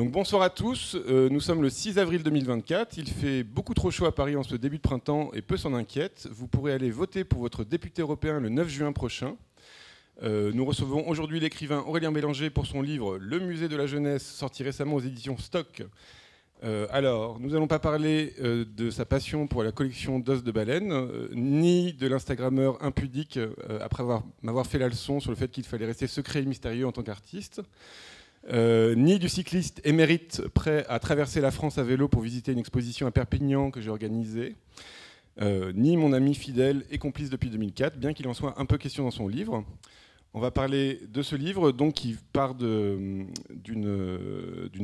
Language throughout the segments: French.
Donc bonsoir à tous, nous sommes le 6 avril 2024, il fait beaucoup trop chaud à Paris en ce début de printemps et peu s'en inquiète. Vous pourrez aller voter pour votre député européen le 9 juin prochain. Nous recevons aujourd'hui l'écrivain Aurélien Bélanger pour son livre « Le musée de la jeunesse » sorti récemment aux éditions Stock. Alors, nous n'allons pas parler de sa passion pour la collection d'os de baleine, ni de l'Instagrammeur impudique après m'avoir fait la leçon sur le fait qu'il fallait rester secret et mystérieux en tant qu'artiste. Ni du cycliste émérite prêt à traverser la France à vélo pour visiter une exposition à Perpignan que j'ai organisée, ni mon ami fidèle et complice depuis 2004, bien qu'il en soit un peu question dans son livre. On va parler de ce livre donc, qui part d'une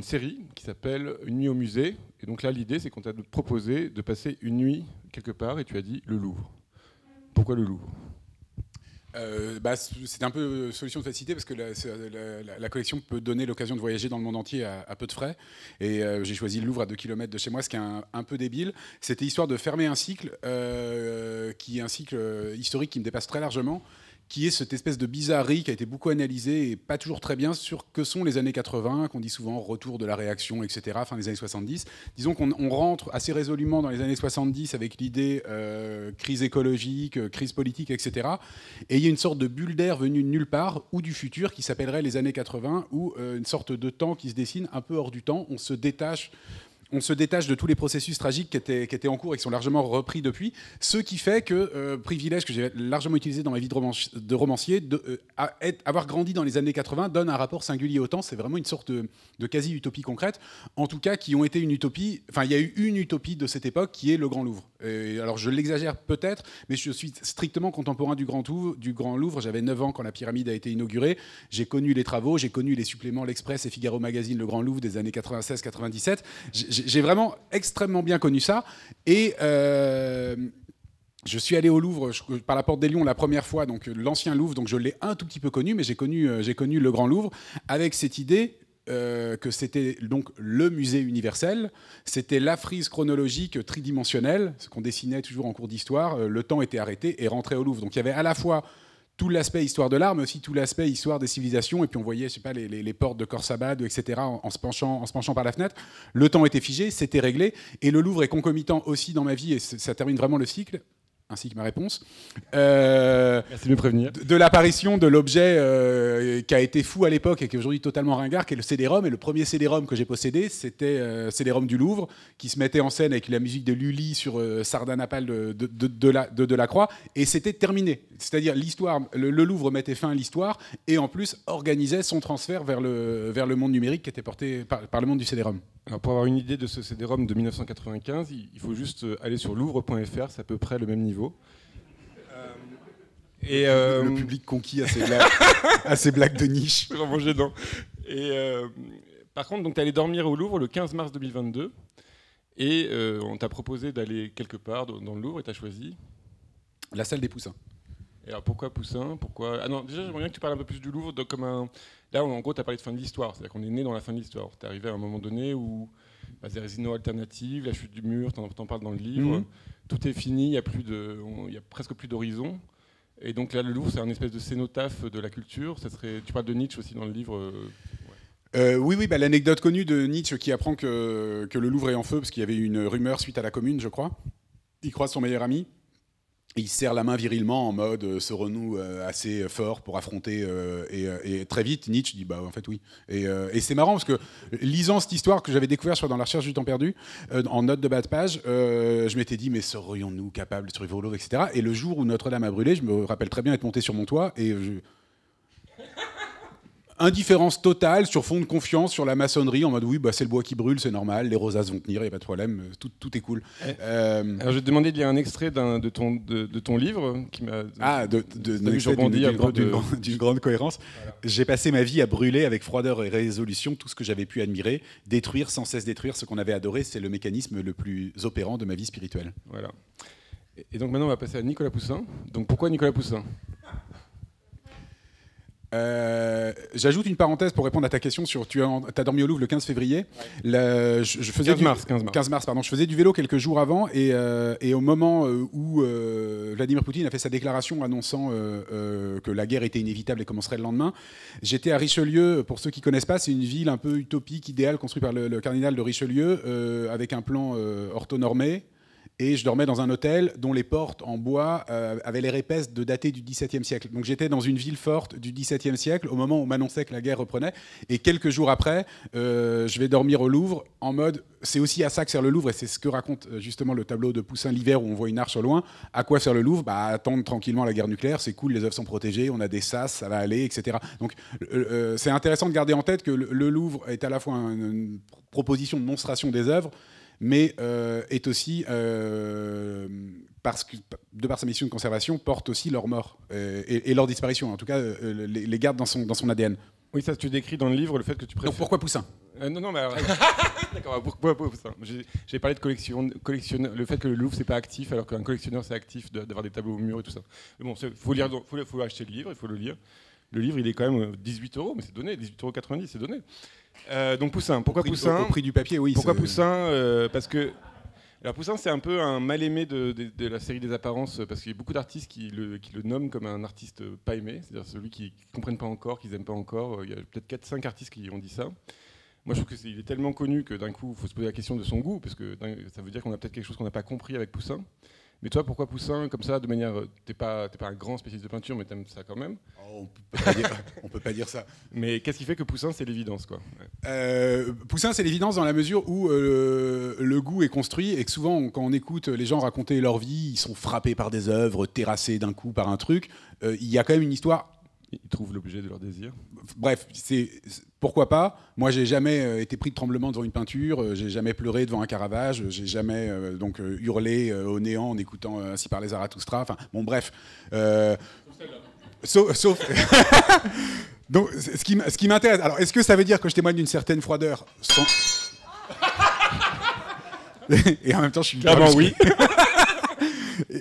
série qui s'appelle Une nuit au musée. Et donc là, l'idée, c'est qu'on t'a proposé de passer une nuit quelque part et tu as dit le Louvre. Pourquoi le Louvre ? C'est un peu solution de facilité parce que la collection peut donner l'occasion de voyager dans le monde entier à peu de frais. Et j'ai choisi le Louvre à 2 km de chez moi, ce qui est un peu débile. C'était histoire de fermer un cycle, qui est un cycle historique qui me dépasse très largement, qui est cette espèce de bizarrerie qui a été beaucoup analysée et pas toujours très bien sur que sont les années 80, qu'on dit souvent retour de la réaction, etc., fin des années 70. Disons qu'on rentre assez résolument dans les années 70 avec l'idée crise écologique, crise politique, etc. Et il y a une sorte de bulle d'air venue de nulle part, ou du futur, qui s'appellerait les années 80, ou une sorte de temps qui se dessine un peu hors du temps. On se détache de tous les processus tragiques qui étaient en cours et qui sont largement repris depuis, ce qui fait que, privilège que j'ai largement utilisé dans ma vie de romancier, avoir grandi dans les années 80 donne un rapport singulier au temps. C'est vraiment une sorte de quasi-utopie concrète, en tout cas qui ont été une utopie, enfin il y a eu une utopie de cette époque qui est le Grand Louvre. Et alors je l'exagère peut-être, mais je suis strictement contemporain du Grand Louvre. J'avais 9 ans quand la pyramide a été inaugurée, j'ai connu les travaux, j'ai connu les suppléments L'Express et Figaro Magazine, le Grand Louvre des années 96-97. J'ai vraiment extrêmement bien connu ça. Et je suis allé au Louvre par la Porte des Lions la première fois, donc l'ancien Louvre, donc je l'ai un tout petit peu connu, mais j'ai connu le Grand Louvre avec cette idée que c'était donc le musée universel, c'était la frise chronologique tridimensionnelle, ce qu'on dessinait toujours en cours d'histoire, le temps était arrêté et rentrait au Louvre. Donc il y avait à la fois tout l'aspect histoire de l'art, mais aussi tout l'aspect histoire des civilisations. Et puis on voyait, je sais pas, les portes de Khorsabad, etc., en se penchant par la fenêtre. Le temps était figé, c'était réglé. Et le Louvre est concomitant aussi dans ma vie, et ça termine vraiment le cycle, ainsi que ma réponse. Merci de me prévenir. De l'apparition de l'objet qui a été fou à l'époque et qui est aujourd'hui totalement ringard, qui est le CD-ROM. Et le premier CD-ROM que j'ai possédé, c'était CD-ROM du Louvre, qui se mettait en scène avec la musique de Lully sur Sardanapale de Delacroix. Et c'était terminé. C'est-à-dire l'histoire, le Louvre mettait fin à l'histoire et en plus organisait son transfert vers le monde numérique qui était porté par le monde du CD-ROM. Alors pour avoir une idée de ce CD-ROM de 1995, il faut juste aller sur louvre.fr, c'est à peu près le même niveau. Le public conquis à ces blagues de niche. C'est vraiment gênant. Par contre, tu es allé dormir au Louvre le 15 mars 2022 et on t'a proposé d'aller quelque part dans le Louvre et tu as choisi la salle des Poussins. Et alors pourquoi Poussin ? Pourquoi... Ah non, déjà j'aimerais bien que tu parles un peu plus du Louvre comme un... Là en gros tu as parlé de fin de l'histoire, c'est-à-dire qu'on est né dans la fin de l'histoire. Tu es arrivé à un moment donné où c'est Résino Alternative, la chute du mur, t'en parles dans le livre, tout est fini, il y a presque plus d'horizon. Et donc là le Louvre c'est un espèce de cénotaphe de la culture. Tu parles de Nietzsche aussi dans le livre. Oui, l'anecdote connue de Nietzsche qui apprend que le Louvre est en feu parce qu'il y avait une rumeur suite à la Commune, je crois. Il croise son meilleur ami. Il serre la main virilement en mode se renoue assez fort pour affronter et très vite Nietzsche dit en fait oui et c'est marrant parce que lisant cette histoire que j'avais découvert dans la recherche du temps perdu en note de bas de page je m'étais dit mais serions-nous capables de survivre au Louvre, etc. Et le jour où Notre-Dame a brûlé, je me rappelle très bien être monté sur mon toit et indifférence totale sur fond de confiance sur la maçonnerie en mode oui c'est le bois qui brûle, c'est normal, les rosaces vont tenir, il n'y a pas de problème, tout est cool. Alors je vais te demander de lire un extrait de ton livre qui m'a d'une grande cohérence. Voilà. J'ai passé ma vie à brûler avec froideur et résolution tout ce que j'avais pu admirer, détruire sans cesse détruire ce qu'on avait adoré, c'est le mécanisme le plus opérant de ma vie spirituelle. Voilà. Et donc maintenant on va passer à Nicolas Poussin. Donc pourquoi Nicolas Poussin ? J'ajoute une parenthèse pour répondre à ta question sur tu as dormi au Louvre le 15 février. Je faisais 15 mars, pardon. Je faisais du vélo quelques jours avant et au moment où Vladimir Poutine a fait sa déclaration annonçant que la guerre était inévitable et commencerait le lendemain, j'étais à Richelieu. Pour ceux qui connaissent pas, c'est une ville un peu utopique, idéale, construite par le cardinal de Richelieu avec un plan orthonormé. Et je dormais dans un hôtel dont les portes en bois avaient l'air épaisses de dater du XVIIe siècle. Donc j'étais dans une ville forte du XVIIe siècle au moment où on m'annonçait que la guerre reprenait. Et quelques jours après, je vais dormir au Louvre en mode... C'est aussi à ça que sert le Louvre, et c'est ce que raconte justement le tableau de Poussin l'hiver où on voit une arche au loin. À quoi sert le Louvre ? Attendre tranquillement la guerre nucléaire, c'est cool, les œuvres sont protégées, on a des sas, ça va aller, etc. Donc c'est intéressant de garder en tête que le Louvre est à la fois une proposition de monstration des œuvres, mais est aussi, parce que, de par sa mission de conservation, porte aussi leur mort et leur disparition. En tout cas, les garde dans son ADN. Oui, ça, tu décris dans le livre le fait que tu préfères... Donc pourquoi Poussin ? Non, mais alors... D'accord, pourquoi Poussin ? J'ai parlé de collectionneur, le fait que le Louvre, c'est pas actif, alors qu'un collectionneur, c'est actif, d'avoir des tableaux au mur et tout ça. Mais bon, faut acheter le livre, il faut le lire. Le livre, il est quand même 18 €, mais c'est donné, 18,90 €, c'est donné. Donc Poussin, pourquoi Poussin ? Au prix du papier, oui. Pourquoi Poussin ? Parce que... Alors Poussin, c'est un peu un mal-aimé de la série des apparences, parce qu'il y a beaucoup d'artistes qui le nomment comme un artiste pas aimé, c'est-à-dire celui qui ne comprennent pas encore, qu'ils n'aiment pas encore. Il y a peut-être 4-5 artistes qui ont dit ça. Moi, je trouve qu'il est tellement connu que d'un coup, il faut se poser la question de son goût, parce que ça veut dire qu'on a peut-être quelque chose qu'on n'a pas compris avec Poussin. Mais toi, pourquoi Poussin, comme ça, de manière... T'es pas un grand spécialiste de peinture, mais t'aimes ça quand même. On peut pas dire ça. Mais qu'est-ce qui fait que Poussin, c'est l'évidence, quoi ? Poussin, c'est l'évidence dans la mesure où le goût est construit et que souvent, quand on écoute les gens raconter leur vie, ils sont frappés par des œuvres, terrassés d'un coup par un truc. Il y a quand même une histoire... Ils trouvent l'objet de leur désir. Bref, pourquoi pas. Moi, j'ai jamais été pris de tremblement devant une peinture, j'ai jamais pleuré devant un Caravage, j'ai jamais hurlé au néant en écoutant Ainsi parlait Zarathustra. Enfin, bon, bref. Sauf. Donc, ce qui m'intéresse. Alors, est-ce que ça veut dire que je témoigne d'une certaine froideur Et en même temps, je suis clairement oui.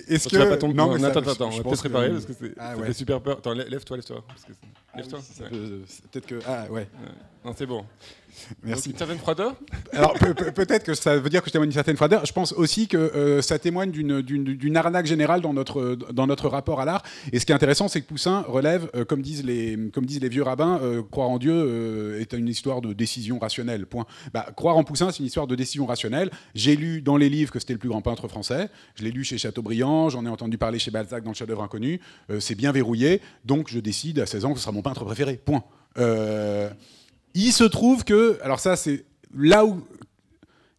Est-ce que... Pas non, mais attends, on va peut-être se préparer parce que ça fait super peur. Attends, lève-toi. Lève-toi. Peut-être que... Ah, ouais. Non, c'est bon. Merci. Donc, une certaine froideur ? Alors, peut-être que ça veut dire que je témoigne d'une certaine froideur. Je pense aussi que ça témoigne d'une arnaque générale dans notre rapport à l'art. Et ce qui est intéressant, c'est que Poussin relève, comme disent les vieux rabbins, croire en Dieu est une histoire de décision rationnelle. Point. Croire en Poussin, c'est une histoire de décision rationnelle. J'ai lu dans les livres que c'était le plus grand peintre français. Je l'ai lu chez Chateaubriand, j'en ai entendu parler chez Balzac dans le chef-d'œuvre inconnu. C'est bien verrouillé, donc je décide à 16 ans que ce sera mon peintre préféré. Point. Il se trouve que, alors ça c'est là où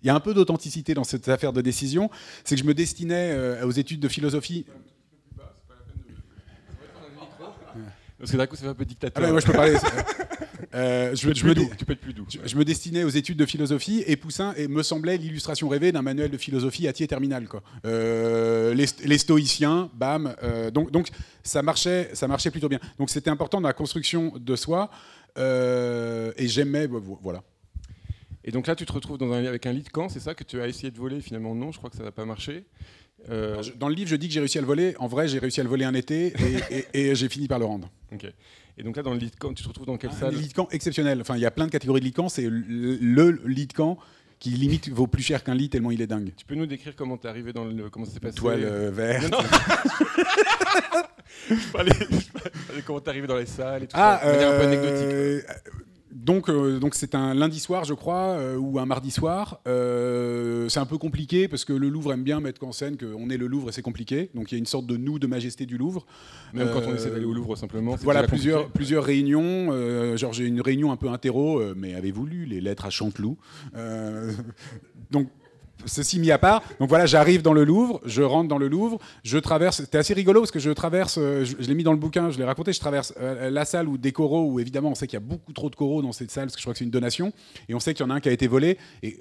il y a un peu d'authenticité dans cette affaire de décision, c'est que je me destinais aux études de philosophie. Parce que d'un coup, ça fait un peu dictateur. Ah ouais, moi je peux parler. Tu peux être plus doux. Je me destinais aux études de philosophie et Poussin me semblait l'illustration rêvée d'un manuel de philosophie à tiers terminal, quoi. Les stoïciens, bam. Donc ça marchait plutôt bien. Donc c'était important dans la construction de soi et j'aimais, voilà. Et donc là, tu te retrouves avec un lit de camp, c'est ça que tu as essayé de voler ? Finalement, non, je crois que ça n'a pas marché. Dans le livre, je dis que j'ai réussi à le voler. En vrai, j'ai réussi à le voler un été et j'ai fini par le rendre. Ok. Et donc là, dans le lit de camp, tu te retrouves dans quelle salle ? Un lit de camp exceptionnel. Enfin, il y a plein de catégories de lit de camp. C'est le lit de camp qui limite vaut plus cher qu'un lit tellement il est dingue. Tu peux nous décrire comment t'es arrivé comment ça s'est passé ? Toile verte. Non. Je parlais comment t'es arrivé dans les salles et tout ça. De manière un peu anecdotique. Donc c'est un lundi soir, je crois, ou un mardi soir. C'est un peu compliqué parce que le Louvre aime bien mettre en scène qu'on est le Louvre et c'est compliqué. Donc il y a une sorte de nous de majesté du Louvre. Même quand on essaie d'aller au Louvre simplement. Voilà, plusieurs réunions. Genre j'ai une réunion un peu interro, mais avez-vous lu les lettres à Chanteloup ? Donc ceci mis à part, donc voilà, j'arrive dans le Louvre, je rentre dans le Louvre, je traverse, c'était assez rigolo parce que je traverse, je l'ai mis dans le bouquin, je l'ai raconté, je traverse la salle où des coraux, où évidemment on sait qu'il y a beaucoup trop de coraux dans cette salle, parce que je crois que c'est une donation, et on sait qu'il y en a un qui a été volé, et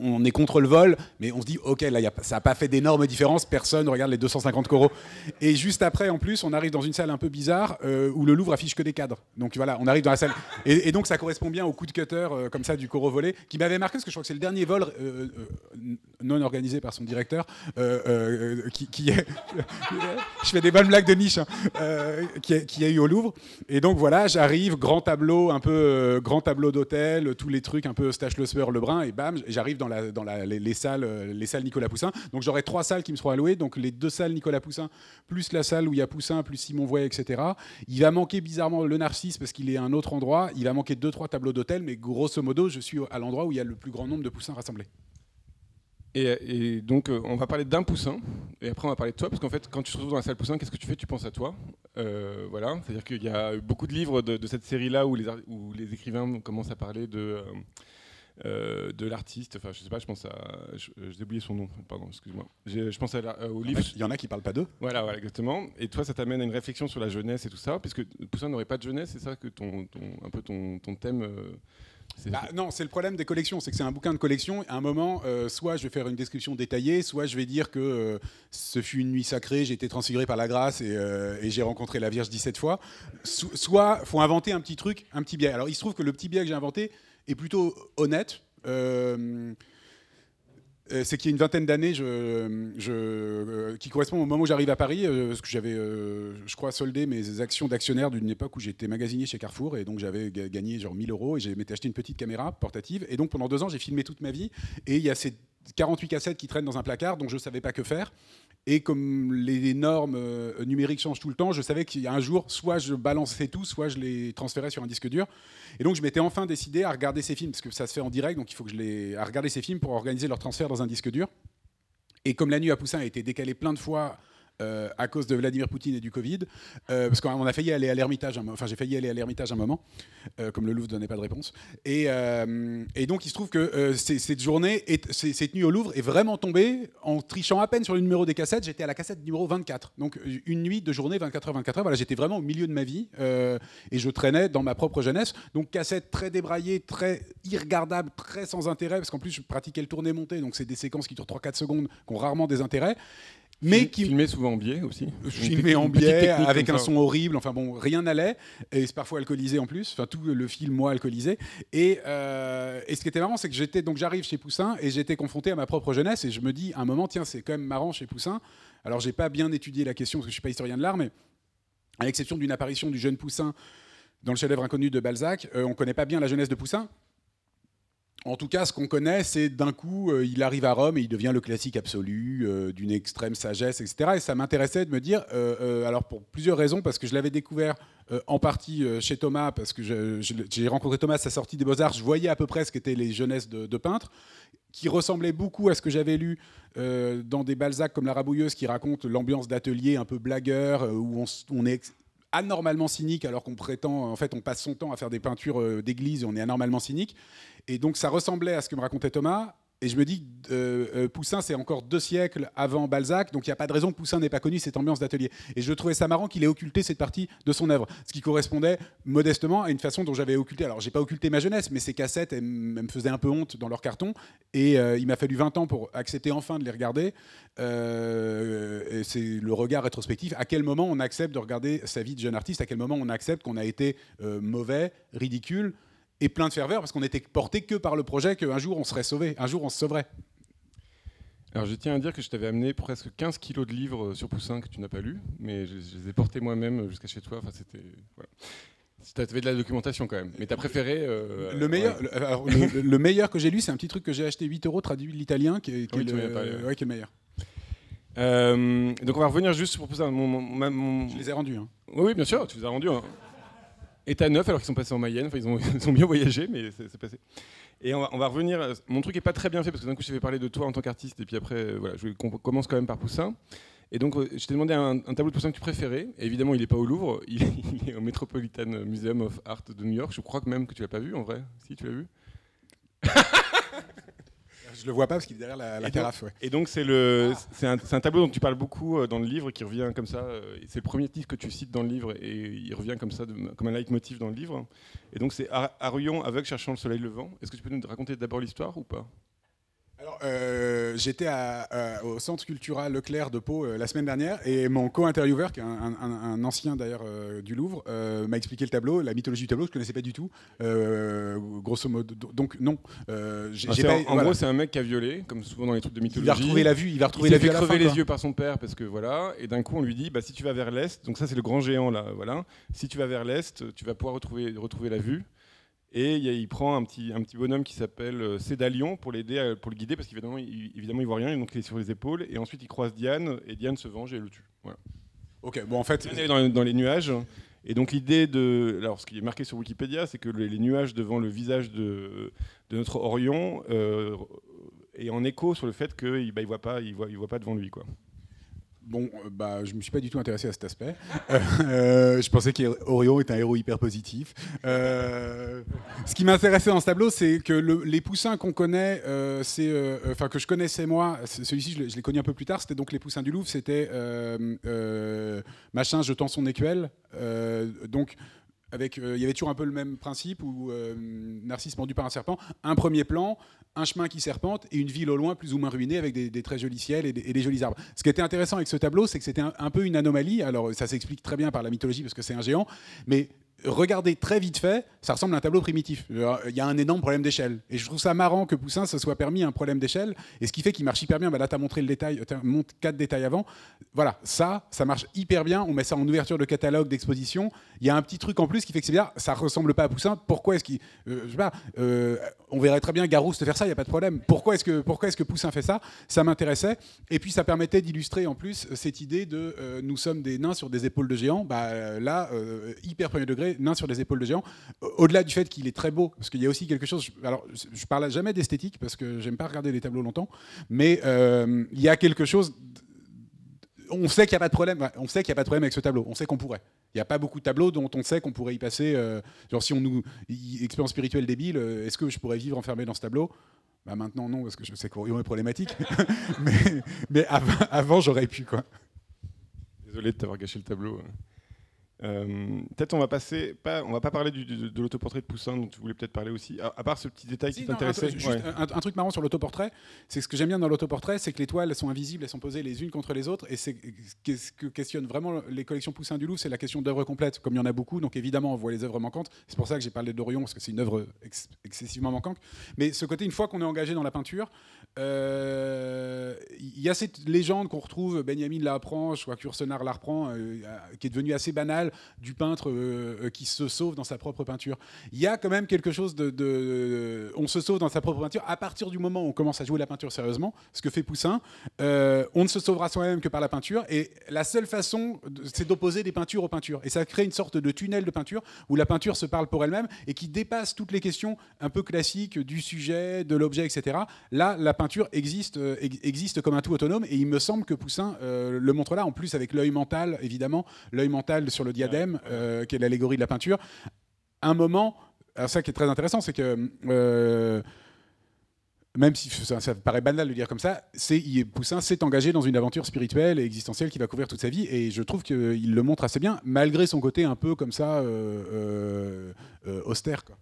on est contre le vol, mais on se dit, ok, là, ça n'a pas fait d'énormes différences, personne regarde les 250 coraux. Et juste après, en plus, on arrive dans une salle un peu bizarre où le Louvre affiche que des cadres. Donc voilà, on arrive dans la salle. Et donc ça correspond bien au coup de cutter, comme ça, du coraux volé, qui m'avait marqué, parce que je crois que c'est le dernier vol non organisé par son directeur, qui est... Je fais des bonnes blagues de niche, hein, qui a eu au Louvre. Et donc voilà, j'arrive, grand tableau, un peu grand tableau d'hôtel, tous les trucs un peu Stanislas Lebrun, et bam, j'arrive dans les salles Nicolas Poussin. Donc j'aurai 3 salles qui me seront allouées, donc les 2 salles Nicolas Poussin, plus la salle où il y a Poussin, plus Simon Voyer, etc. Il va manquer bizarrement le Narcisse parce qu'il est à un autre endroit. Il va manquer 2-3 tableaux d'hôtel, mais grosso modo, je suis à l'endroit où il y a le plus grand nombre de Poussins rassemblés. Et donc, on va parler d'un Poussin, et après on va parler de toi, parce qu'en fait, quand tu te retrouves dans la salle Poussin, qu'est-ce que tu fais? Tu penses à toi. Voilà. C'est-à-dire qu'il y a beaucoup de livres de cette série-là où les écrivains commencent à parler de l'artiste. Enfin, je sais pas, je pense à... J'ai oublié son nom, pardon, excuse-moi. Je pense au livre... Il y en a qui parlent pas d'eux. Voilà, exactement. Et toi, ça t'amène à une réflexion sur la jeunesse et tout ça, puisque Poussin n'aurait pas de jeunesse, c'est ça que ton thème... Non, c'est le problème des collections, c'est que c'est un bouquin de collection. À un moment, soit je vais faire une description détaillée, soit je vais dire que ce fut une nuit sacrée, j'ai été transfiguré par la grâce et j'ai rencontré la Vierge 17 fois. Soit faut inventer un petit truc, un petit biais. Alors il se trouve que le petit biais que j'ai inventé est plutôt honnête. C'est qu'il y a une vingtaine d'années, qui correspond au moment où j'arrive à Paris, parce que j'avais, je crois, soldé mes actions d'actionnaire d'une époque où j'étais magasinier chez Carrefour, et donc j'avais gagné genre 1000 € et je m'étais acheté une petite caméra portative. Et donc pendant 2 ans, j'ai filmé toute ma vie, et il y a ces 48 cassettes qui traînent dans un placard dont je ne savais pas que faire. Et comme les normes numériques changent tout le temps, je savais qu'il y a un jour, soit je balançais tout, soit je les transférais sur un disque dur. Et donc je m'étais enfin décidé à regarder ces films, parce que ça se fait en direct, donc il faut que à regarder ces films pour organiser leur transfert dans un disque dur. Et comme La Nuit à Poussin a été décalée plein de fois à cause de Vladimir Poutine et du Covid, parce qu'on a failli aller à l'Ermitage, enfin j'ai failli aller à l'Ermitage un moment, comme le Louvre ne donnait pas de réponse. Et donc il se trouve que cette journée, cette nuit au Louvre est vraiment tombée en trichant à peine sur le numéro des cassettes. J'étais à la cassette numéro 24. Donc une nuit de journée, 24 heures, 24 heures. Voilà, j'étais vraiment au milieu de ma vie et je traînais dans ma propre jeunesse. Donc cassette très débraillée, très irregardable, très sans intérêt, parce qu'en plus je pratiquais le tourné-monté, donc c'est des séquences qui durent 3-4 secondes, qui ont rarement des intérêts. Mais qui filmait souvent en biais aussi. Filmé en biais, avec un son horrible. Enfin bon, rien n'allait. Et c'est parfois alcoolisé en plus. Enfin tout le film, moi, alcoolisé. Et ce qui était marrant, c'est que j'arrive chez Poussin et j'étais confronté à ma propre jeunesse. Et je me dis, à un moment, tiens, c'est quand même marrant chez Poussin. Alors j'ai pas bien étudié la question parce que je suis pas historien de l'art, mais à l'exception d'une apparition du jeune Poussin dans le chef-d'œuvre inconnu de Balzac, on connaît pas bien la jeunesse de Poussin. En tout cas, ce qu'on connaît, c'est d'un coup, il arrive à Rome et il devient le classique absolu, d'une extrême sagesse, etc. Et ça m'intéressait de me dire, alors pour plusieurs raisons, parce que je l'avais découvert en partie chez Thomas, parce que j'ai rencontré Thomas à sa sortie des Beaux-Arts, je voyais à peu près ce qu'étaient les jeunesses de peintres, qui ressemblaient beaucoup à ce que j'avais lu dans des Balzac comme La Rabouilleuse, qui raconte l'ambiance d'atelier un peu blagueur, où on est anormalement cynique alors qu'on prétend, en fait on passe son temps à faire des peintures d'église et on est anormalement cynique. Et donc ça ressemblait à ce que me racontait Thomas. Et je me dis, Poussin, c'est encore 2 siècles avant Balzac, donc il n'y a pas de raison que Poussin n'ait pas connu cette ambiance d'atelier. Et je trouvais ça marrant qu'il ait occulté cette partie de son œuvre, ce qui correspondait modestement à une façon dont j'avais occulté. Alors, j'ai pas occulté ma jeunesse, mais ces cassettes, elles me faisaient un peu honte dans leur carton. Et il m'a fallu 20 ans pour accepter enfin de les regarder. Et c'est le regard rétrospectif. À quel moment on accepte de regarder sa vie de jeune artiste? À quel moment on accepte qu'on a été mauvais, ridicule et plein de ferveur, parce qu'on n'était porté que par le projet qu'un jour on serait sauvé, un jour on se sauverait. Alors je tiens à dire que je t'avais amené presque 15 kilos de livres sur Poussin que tu n'as pas lu, mais je les ai portés moi-même jusqu'à chez toi. Enfin, c'était... Voilà. Tu avais de la documentation quand même, mais tu as préféré... le meilleur que j'ai lu, c'est un petit truc que j'ai acheté 8 € traduit de l'italien, qui est le meilleur. Donc on va revenir juste pour Poussin. Je les ai rendus. Hein. Oui, bien sûr, tu les as rendus. Hein. Et à 9 alors qu'ils sont passés en Mayenne, enfin, ils ont bien voyagé, mais c'est passé. Et on va revenir. Mon truc est pas très bien fait parce que d'un coup je vais parler de toi en tant qu'artiste et puis après voilà, qu'on commence quand même par Poussin. Et donc je t'ai demandé un tableau de Poussin que tu préférais. Et évidemment il n'est pas au Louvre, il est au Metropolitan Museum of Art de New York. Je crois que même que tu l'as pas vu en vrai. Si tu l'as vu. Je le vois pas parce qu'il est derrière la carafe. Ouais. Et donc c'est un tableau dont tu parles beaucoup dans le livre qui revient comme ça. C'est le premier titre que tu cites dans le livre et il revient comme ça, comme un leitmotiv dans le livre. Et donc c'est Aruyon aveugle cherchant le soleil levant. Est-ce que tu peux nous raconter d'abord l'histoire ou pas? Alors j'étais au Centre culturel Leclerc de Pau la semaine dernière et mon co-intervieweur, qui est un ancien d'ailleurs du Louvre, m'a expliqué le tableau, la mythologie du tableau, je ne connaissais pas du tout. Grosso modo, donc non. En gros, c'est un mec qui a violé, comme souvent dans les trucs de mythologie. Il va retrouver la vue, il s'est fait crever les yeux par son père parce que voilà, et d'un coup on lui dit si tu vas vers l'est, donc ça c'est le grand géant là, voilà. Si tu vas vers l'est, tu vas pouvoir retrouver la vue. Et il prend un petit bonhomme qui s'appelle Cédalion pour l'aider, pour le guider, parce qu'évidemment il voit rien, et donc il est sur les épaules. Et ensuite il croise Diane, et Diane se venge et le tue. Voilà. Ok, bon en fait, Diane est dans les nuages. Et donc l'idée alors ce qui est marqué sur Wikipédia, c'est que les nuages devant le visage de notre Orion est en écho sur le fait qu'il voit pas devant lui, quoi. Bon, je me suis pas du tout intéressé à cet aspect. Je pensais qu'Orion est un héros hyper positif. Ce qui m'intéressait dans ce tableau, c'est que les poussins qu'on connaît, que je connaissais moi, celui-ci je l'ai connu un peu plus tard, c'était donc les poussins du Louvre, c'était machin jetant son écuelle. Donc, il y avait toujours un peu le même principe où Narcisse pendu par un serpent, un premier plan, un chemin qui serpente et une ville au loin plus ou moins ruinée avec des très jolis ciels et des jolis arbres. Ce qui était intéressant avec ce tableau, c'est que c'était un peu une anomalie. Alors ça s'explique très bien par la mythologie parce que c'est un géant, mais regardez très vite fait, ça ressemble à un tableau primitif. Il y a un énorme problème d'échelle. Et je trouve ça marrant que Poussin se soit permis un problème d'échelle. Et ce qui fait qu'il marche hyper bien, là tu as montré le détail, tu montres 4 détails avant. Voilà, ça marche hyper bien. On met ça en ouverture de catalogue, d'exposition. Il y a un petit truc en plus qui fait que c'est bien. Ça ressemble pas à Poussin. Pourquoi est-ce qu'il... on verrait très bien Garouste faire ça, il n'y a pas de problème. Pourquoi est-ce que Poussin fait ça? Ça m'intéressait. Et puis ça permettait d'illustrer en plus cette idée de nous sommes des nains sur des épaules de géants. Hyper premier degré, nain sur des épaules de géants. Au-delà du fait qu'il est très beau, parce qu'il y a aussi quelque chose... Alors, je parle jamais d'esthétique, parce que j'aime pas regarder les tableaux longtemps, mais il y a quelque chose... On sait qu'il n'y a pas de problème. On sait qu'il n'y a pas de problème avec ce tableau. On sait qu'on pourrait. Il n'y a pas beaucoup de tableaux dont on sait qu'on pourrait y passer. Genre, si on nous... Expérience spirituelle débile, est-ce que je pourrais vivre enfermé dans ce tableau? Maintenant, non, parce que je sais qu'Orion est problématique. mais avant, j'aurais pu, quoi. Désolé de t'avoir gâché le tableau. Peut-être on va pas parler de l'autoportrait de Poussin dont tu voulais peut-être parler aussi, à part ce petit détail qui t'intéressait. Un truc marrant sur l'autoportrait, c'est ce que j'aime bien dans l'autoportrait, c'est que les toiles sont invisibles, elles sont posées les unes contre les autres, et c'est ce que questionnent vraiment les collections Poussin du Louvre, c'est la question d'œuvres complètes, comme il y en a beaucoup, donc évidemment on voit les œuvres manquantes, c'est pour ça que j'ai parlé d'Orion, parce que c'est une œuvre excessivement manquante, mais ce côté, une fois qu'on est engagé dans la peinture, il y a cette légende qu'on retrouve, Benjamin la apprend, je crois que Yourcenar la reprend, qui est devenue assez banale, du peintre qui se sauve dans sa propre peinture. Il y a quand même quelque chose on se sauve dans sa propre peinture à partir du moment où on commence à jouer la peinture sérieusement, ce que fait Poussin. On ne se sauvera soi-même que par la peinture, et la seule façon, c'est d'opposer des peintures aux peintures. Et ça crée une sorte de tunnel de peinture où la peinture se parle pour elle-même et qui dépasse toutes les questions un peu classiques du sujet, de l'objet, etc. Là, la peinture existe comme un tout autonome, et il me semble que Poussin le montre là, en plus avec l'œil mental, évidemment, l'œil mental sur le diadème, qui est l'allégorie de la peinture. Un moment, alors ça qui est très intéressant, c'est que même si ça paraît banal de le dire comme ça, Poussin s'est engagé dans une aventure spirituelle et existentielle qui va couvrir toute sa vie, et je trouve qu'il le montre assez bien, malgré son côté un peu comme ça austère, quoi.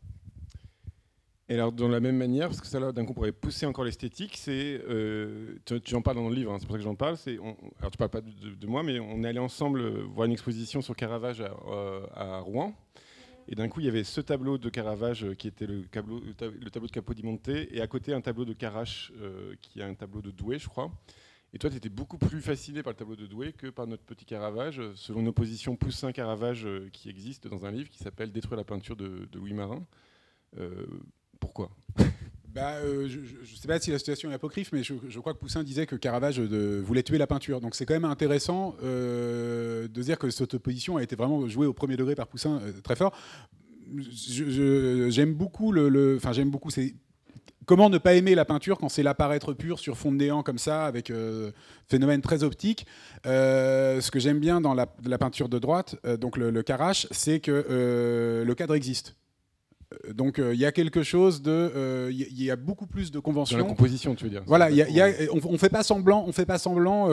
Et alors, dans la même manière, parce que ça là, d'un coup, pourrait pousser encore l'esthétique, tu en parles dans le livre, hein, c'est pour ça que j'en parle. Alors, tu parles pas de moi, mais on est allé ensemble voir une exposition sur Caravage à Rouen. Et d'un coup, il y avait ce tableau de Caravage qui était le tableau de Capodimonte, et à côté, un tableau de Carache qui est un tableau de Douai, je crois. Et toi, tu étais beaucoup plus fasciné par le tableau de Douai que par notre petit Caravage, selon une opposition Poussin-Caravage qui existe dans un livre qui s'appelle Détruire la peinture de Louis Marin. Pourquoi? Je ne sais pas si la situation est apocryphe, mais je crois que Poussin disait que Caravage voulait tuer la peinture. Donc c'est quand même intéressant de dire que cette opposition a été vraiment jouée au premier degré par Poussin très fort. J'aime beaucoup j'aime beaucoup. Comment ne pas aimer la peinture quand c'est l'apparaître pur sur fond de néant comme ça, avec phénomène très optique. Ce que j'aime bien dans la peinture de droite, donc le Carache, c'est que le cadre existe. Donc il y a quelque chose il y a beaucoup plus de conventions. Dans la composition, tu veux dire. Voilà, on fait pas semblant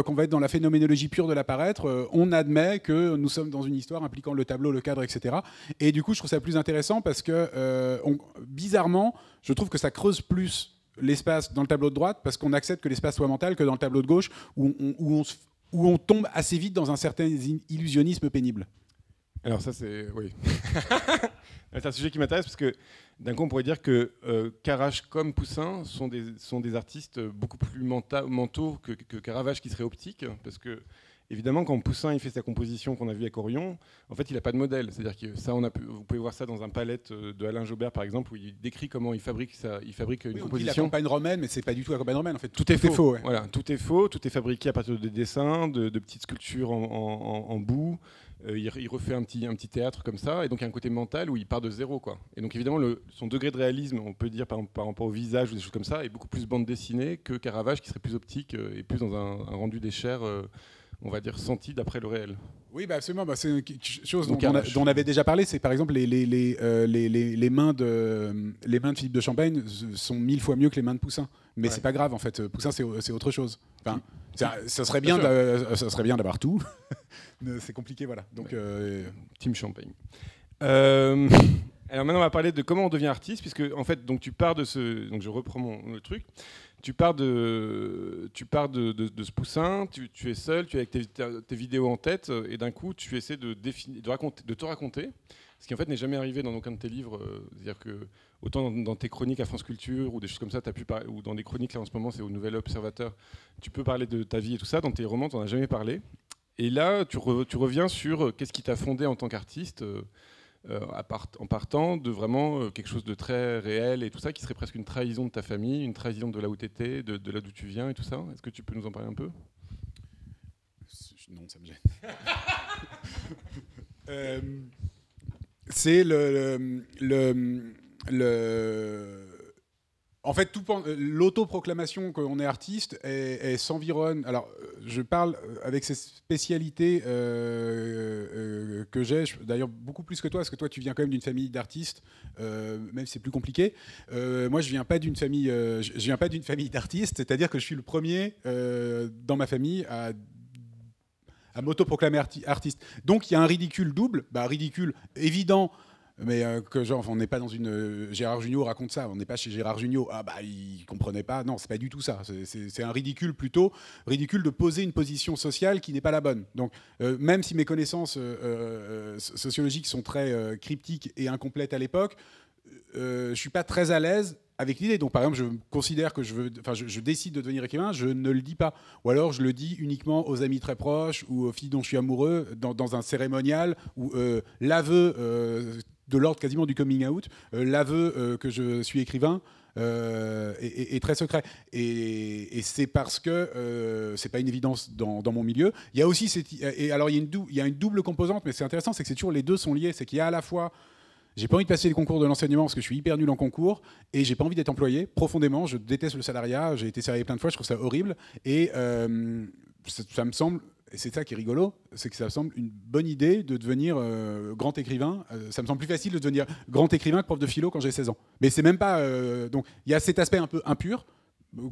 qu'on va être dans la phénoménologie pure de l'apparaître. On admet que nous sommes dans une histoire impliquant le tableau, le cadre, etc. Et du coup, je trouve ça plus intéressant parce que bizarrement, je trouve que ça creuse plus l'espace dans le tableau de droite parce qu'on accepte que l'espace soit mental que dans le tableau de gauche où on tombe assez vite dans un certain illusionnisme pénible. Alors ça, c'est... Oui. C'est un sujet qui m'intéresse parce que d'un coup, on pourrait dire que Carache comme Poussin sont des artistes beaucoup plus mentaux que Caravage qui serait optique. Parce que, évidemment, quand Poussin il fait sa composition qu'on a vue avec Orion, en fait, il n'a pas de modèle. C'est-à-dire que ça, vous pouvez voir ça dans un palette de Alain Jobert, par exemple, où il décrit comment il fabrique une composition. On dit la campagne romaine, mais c'est pas du tout la campagne romaine. En fait, tout est faux. Ouais. Voilà, tout est faux. Tout est fabriqué à partir de dessins, de petites sculptures en boue. Il refait un petit théâtre comme ça, et donc il y a un côté mental où il part de zéro, quoi. Et donc évidemment, son degré de réalisme, on peut dire par rapport au visage ou des choses comme ça, est beaucoup plus bande dessinée que Caravage, qui serait plus optique et plus dans un rendu des chairs, on va dire, senti d'après le réel. Oui, bah absolument. Bah, c'est une chose dont on avait déjà parlé. C'est par exemple les mains de Philippe de Champaigne sont 1000 fois mieux que les mains de Poussin. Mais c'est pas grave, en fait. Poussin, c'est autre chose. Enfin, ça serait bien d'avoir tout. C'est compliqué, voilà. Donc, Team Champagne. Alors maintenant, on va parler de comment on devient artiste, puisque en fait, donc tu pars de ce, donc je reprends le truc. Tu pars de ce Poussin, tu es seul, tu es avec tes vidéos en tête, et d'un coup, tu essaies de te raconter, ce qui en fait n'est jamais arrivé dans aucun de tes livres. C'est-à-dire que autant dans tes chroniques à France Culture ou des choses comme ça, ou dans des chroniques là en ce moment, c'est au Nouvel Observateur, tu peux parler de ta vie et tout ça. Dans tes romans, tu n'en as jamais parlé. Et là, tu reviens sur qu'est-ce qui t'a fondé en tant qu'artiste. En partant de vraiment quelque chose de très réel et tout ça, qui serait presque une trahison de ta famille, une trahison de là où tu étais, de là d'où tu viens et tout ça. Est-ce que tu peux nous en parler un peu ? Non, ça me gêne. C'est en fait, l'autoproclamation qu'on est artiste, elle s'environne. Alors, je parle avec ces spécialités que j'ai, d'ailleurs beaucoup plus que toi, parce que toi, tu viens quand même d'une famille d'artistes, même si c'est plus compliqué. Moi, je viens pas d'une famille d'artistes, c'est-à-dire que je suis le premier dans ma famille à m'autoproclamer artiste. Donc, il y a un ridicule double, ridicule évident. Mais que genre on n'est pas dans une Gérard Jugnot raconte ça, on n'est pas chez Gérard Jugnot, il comprenait pas, non, c'est pas du tout ça, c'est un ridicule, plutôt ridicule de poser une position sociale qui n'est pas la bonne. Donc même si mes connaissances sociologiques sont très cryptiques et incomplètes à l'époque, je suis pas très à l'aise avec l'idée. Donc par exemple, je considère que je décide de devenir écrivain, je ne le dis pas, ou alors je le dis uniquement aux amis très proches ou aux filles dont je suis amoureux dans un cérémonial où l'aveu de l'ordre quasiment du coming out, l'aveu que je suis écrivain est très secret. Et c'est parce que c'est pas une évidence dans mon milieu. Il y a aussi alors il y a une double composante, mais c'est intéressant, c'est que c'est toujours les deux sont liés. C'est qu'il y a à la fois j'ai pas envie de passer les concours de l'enseignement parce que je suis hyper nul en concours et j'ai pas envie d'être employé profondément. Je déteste le salariat. J'ai été salarié plein de fois. Je trouve ça horrible et ça me semble. Et c'est ça qui est rigolo, c'est que ça me semble une bonne idée de devenir grand écrivain. Ça me semble plus facile de devenir grand écrivain que prof de philo quand j'ai 16 ans. Mais c'est même pas... donc il y a cet aspect un peu impur.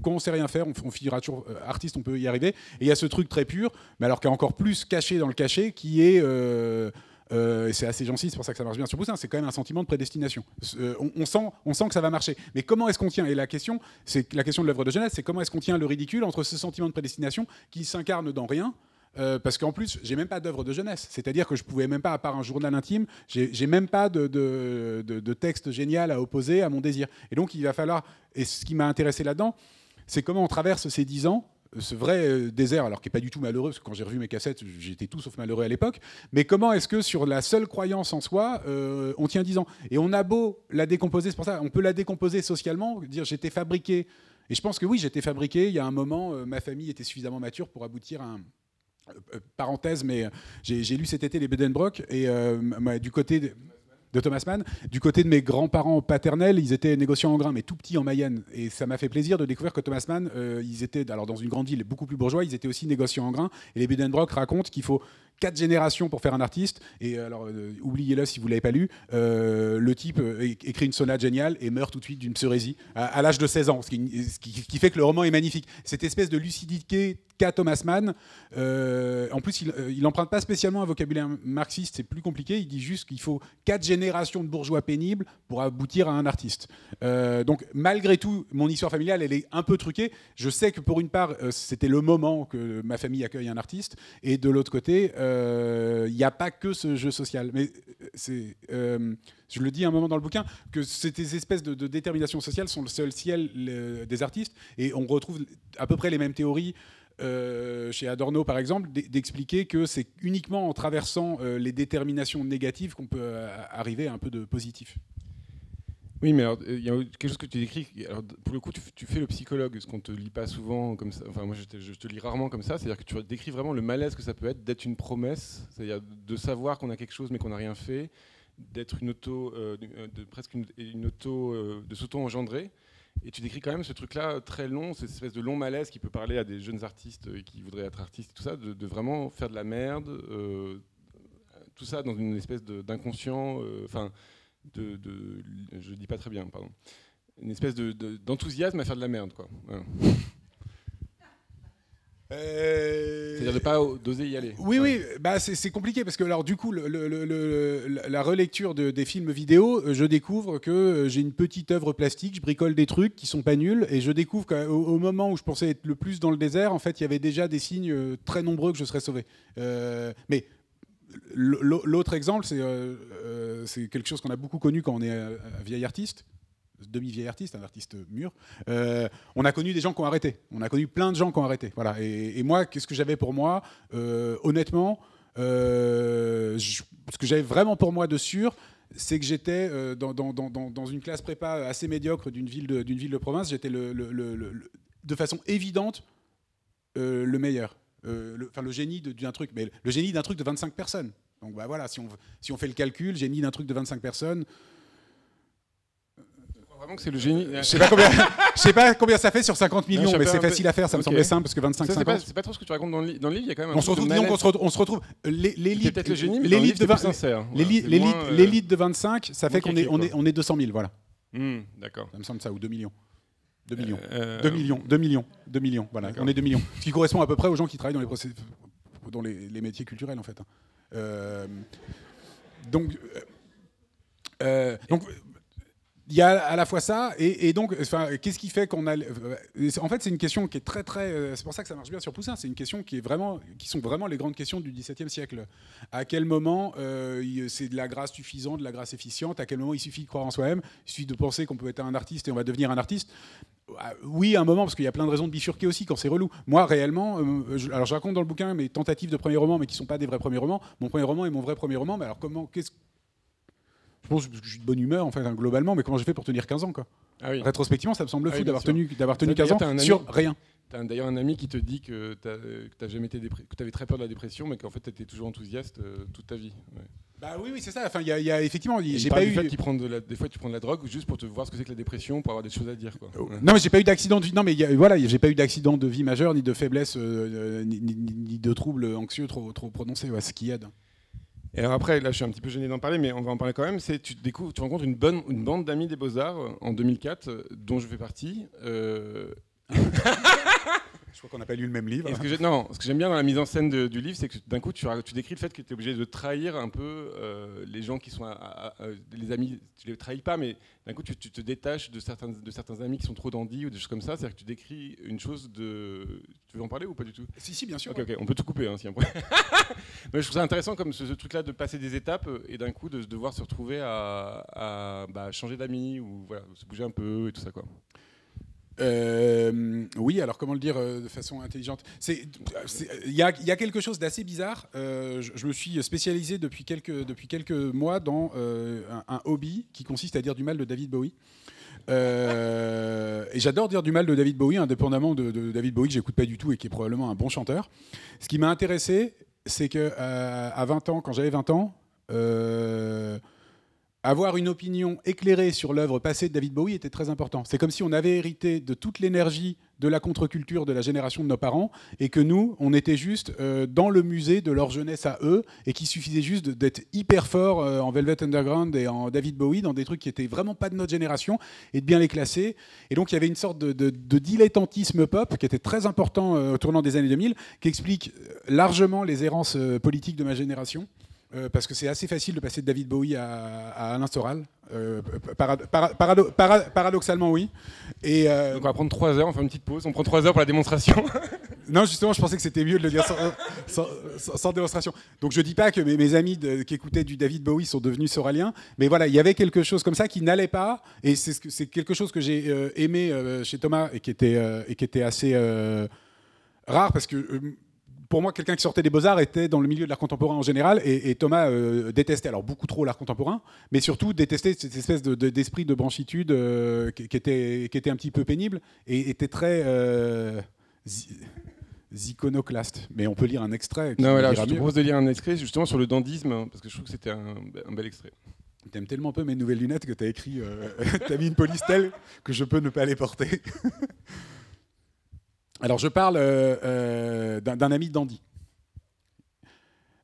Quand on sait rien faire, on finira toujours artiste, on peut y arriver. Et il y a ce truc très pur, mais alors qui est encore plus caché dans le cachet, qui est... et c'est assez gentil, c'est pour ça que ça marche bien sur Poussin, c'est quand même un sentiment de prédestination. On sent que ça va marcher. Mais comment est-ce qu'on tient ? Et la question de l'œuvre de jeunesse, c'est comment est-ce qu'on tient le ridicule entre ce sentiment de prédestination qui s'incarne dans rien, parce qu'en plus, j'ai même pas d'œuvre de jeunesse. C'est-à-dire que je pouvais même pas, à part un journal intime, j'ai même pas de texte génial à opposer à mon désir. Et donc, il va falloir... Et ce qui m'a intéressé là-dedans, c'est comment on traverse ces 10 ans, ce vrai désert, alors qui n'est pas du tout malheureux, parce que quand j'ai revu mes cassettes, j'étais tout sauf malheureux à l'époque, mais comment est-ce que sur la seule croyance en soi, on tient 10 ans ? Et on a beau la décomposer, c'est pour ça, on peut la décomposer socialement, dire j'étais fabriqué, et je pense que oui, j'étais fabriqué, il y a un moment, ma famille était suffisamment mature pour aboutir à un... parenthèse, mais j'ai lu cet été les Buddenbrock, et du côté... de Thomas Mann. Du côté de mes grands-parents paternels, ils étaient négociants en grains, mais tout petits en Mayenne. Et ça m'a fait plaisir de découvrir que Thomas Mann, ils étaient, alors dans une grande ville beaucoup plus bourgeois, ils étaient aussi négociants en grains. Et les Buddenbrock racontent 4 générations pour faire un artiste. Et alors, oubliez-le si vous l'avez pas lu. Le type écrit une sonate géniale et meurt tout de suite d'une pseurésie à l'âge de 16 ans, ce qui fait que le roman est magnifique. Cette espèce de lucidité qu'a Thomas Mann. En plus, il emprunte pas spécialement un vocabulaire marxiste, c'est plus compliqué. Il dit juste qu'il faut 4 générations de bourgeois pénibles pour aboutir à un artiste. Donc, malgré tout, mon histoire familiale, elle est un peu truquée. Je sais que pour une part, c'était le moment que ma famille accueille un artiste, et de l'autre côté, il n'y a pas que ce jeu social. Mais je le dis à un moment dans le bouquin, que ces espèces de détermination sociale sont le seul ciel des artistes, et on retrouve à peu près les mêmes théories chez Adorno par exemple, d'expliquer que c'est uniquement en traversant les déterminations négatives qu'on peut arriver à un peu de positif. Oui, mais il y a quelque chose que tu décris. Alors, pour le coup, tu fais le psychologue, ce qu'on te lit pas souvent comme ça. Enfin, moi, je te lis rarement comme ça. C'est-à-dire que tu décris vraiment le malaise que ça peut être d'être une promesse, c'est-à-dire de savoir qu'on a quelque chose mais qu'on n'a rien fait, d'être presque une auto, de s'auto-engendrer. Et tu décris quand même ce truc-là très long, cette espèce de long malaise qui peut parler à des jeunes artistes qui voudraient être artistes et tout ça, de vraiment faire de la merde, tout ça dans une espèce d'inconscient, je dis pas très bien, pardon, une espèce d'enthousiasme à faire de la merde, quoi. Voilà. C'est-à-dire de pas d'oser y aller. Oui, ouais. Oui, bah c'est compliqué parce que alors du coup la relecture des films vidéo, je découvre que j'ai une petite œuvre plastique, je bricole des trucs qui sont pas nuls, et je découvre qu'au moment où je pensais être le plus dans le désert, en fait, il y avait déjà des signes très nombreux que je serais sauvé. Mais l'autre exemple, c'est quelque chose qu'on a beaucoup connu quand on est un vieil artiste. Demi-vieil artiste, un artiste mûr, on a connu des gens qui ont arrêté. On a connu plein de gens qui ont arrêté. Voilà. Et moi, qu'est-ce que j'avais pour moi honnêtement, ce que j'avais vraiment pour moi de sûr, c'est que j'étais dans une classe prépa assez médiocre d'une ville de province. J'étais de façon évidente le meilleur. Le génie d'un truc. Mais le génie d'un truc de 25 personnes. Donc bah, voilà, si on fait le calcul, génie d'un truc de 25 personnes... Vraiment que c'est le génie. Je sais pas combien ça fait sur 50 millions, non, mais c'est facile à faire, ça me semblait simple, parce que 25, ça, 50... C'est pas trop ce que tu racontes dans le livre, il y a quand même un on se retrouve l'élite peut-être le génie, mais l'élite de sincère. L'élite de 25, ça fait qu'on est 200 000, voilà. D'accord. Ça me semble ça, ou 2 millions. 2 millions. 2 millions, voilà. On est 2 millions. Ce qui correspond à peu près aux gens qui travaillent dans les métiers culturels, en fait. Donc il y a à la fois ça, et donc, qu'est-ce qui fait qu'on a... En fait, c'est une question qui est très, très... C'est pour ça que ça marche bien sur Poussin. C'est une question qui sont vraiment les grandes questions du XVIIe siècle. À quel moment c'est de la grâce suffisante, de la grâce efficiente? À quel moment il suffit de croire en soi-même? Il suffit de penser qu'on peut être un artiste et on va devenir un artiste? Oui, à un moment, parce qu'il y a plein de raisons de bifurquer aussi quand c'est relou. Moi, réellement, alors je raconte dans le bouquin mes tentatives de premier roman, mais qui ne sont pas des vrais premiers romans. Mon premier roman est mon vrai premier roman, mais alors je pense que je suis de bonne humeur, en fait, globalement, mais comment j'ai fait pour tenir 15 ans, quoi. Ah oui. Rétrospectivement, ça me semble fou d'avoir tenu 15 ans sur rien. Tu as d'ailleurs un ami qui te dit que tu avais très peur de la dépression, mais qu'en fait, tu étais toujours enthousiaste toute ta vie. Ouais. Bah oui, c'est ça. Enfin, il y a effectivement, j'ai pas eu. Des fois, tu prends de la drogue juste pour te voir ce que c'est que la dépression, pour avoir des choses à dire, quoi. Ouais. Non, mais j'ai pas eu d'accident de vie. Non, mais voilà, j'ai pas eu d'accident de vie majeur, ni de faiblesse, ni de troubles anxieux trop prononcés. Ouais, ce qui aide. Et alors après, là, je suis un petit peu gêné d'en parler, mais on va en parler quand même. Tu rencontres une bande d'amis des Beaux-Arts en 2004, dont je fais partie. Je crois qu'on n'a pas lu le même livre. Ce que j'aime bien dans la mise en scène du livre, c'est que d'un coup, tu décris le fait que tu es obligé de trahir un peu les gens qui sont les amis. Tu les trahis pas, mais d'un coup, tu te détaches de certains amis qui sont trop dandys ou des choses comme ça. C'est-à-dire que tu décris une chose de... Tu veux en parler ou pas du tout? Si, bien sûr. Ok, on peut tout couper, hein, si un problème. Mais je trouve ça intéressant comme ce truc-là de passer des étapes et d'un coup de devoir se retrouver à changer d'amis ou voilà, se bouger un peu et tout ça, quoi. Oui, alors comment le dire de façon intelligente? Il y a quelque chose d'assez bizarre. Je me suis spécialisé depuis quelques mois dans un hobby qui consiste à dire du mal de David Bowie. Et j'adore dire du mal de David Bowie, indépendamment de David Bowie que j'écoute pas du tout et qui est probablement un bon chanteur. Ce qui m'a intéressé, c'est que à 20 ans, quand j'avais 20 ans, avoir une opinion éclairée sur l'œuvre passée de David Bowie était très important. C'est comme si on avait hérité de toute l'énergie de la contre-culture de la génération de nos parents et que nous, on était juste dans le musée de leur jeunesse à eux et qu'il suffisait juste d'être hyper fort en Velvet Underground et en David Bowie dans des trucs qui étaient vraiment pas de notre génération et de bien les classer. Et donc il y avait une sorte de dilettantisme pop qui était très important au tournant des années 2000, qui explique largement les errances politiques de ma génération. Parce que c'est assez facile de passer de David Bowie à Alain Soral. Paradoxalement, oui. Et donc on va prendre 3 heures, on fait une petite pause. On prend 3 heures pour la démonstration. Non, justement, je pensais que c'était mieux de le dire sans démonstration. Donc je dis pas que mes amis qui écoutaient du David Bowie sont devenus soraliens, mais voilà, il y avait quelque chose comme ça qui n'allait pas, et c'est quelque chose que j'ai aimé chez Thomas et qui était assez rare, parce que pour moi, quelqu'un qui sortait des Beaux-Arts était dans le milieu de l'art contemporain en général, et Thomas détestait, alors beaucoup trop l'art contemporain, mais surtout détestait cette espèce d'esprit de branchitude qui était un petit peu pénible, et était très iconoclaste. Mais on peut lire un extrait. Non, voilà, je te propose de lire un extrait justement sur le dandysme, parce que je trouve que c'était un bel extrait. T'aimes tellement peu mes nouvelles lunettes que t'as écrit, t'as mis une police telle que je peux ne pas les porter. Alors je parle d'un ami de dandy.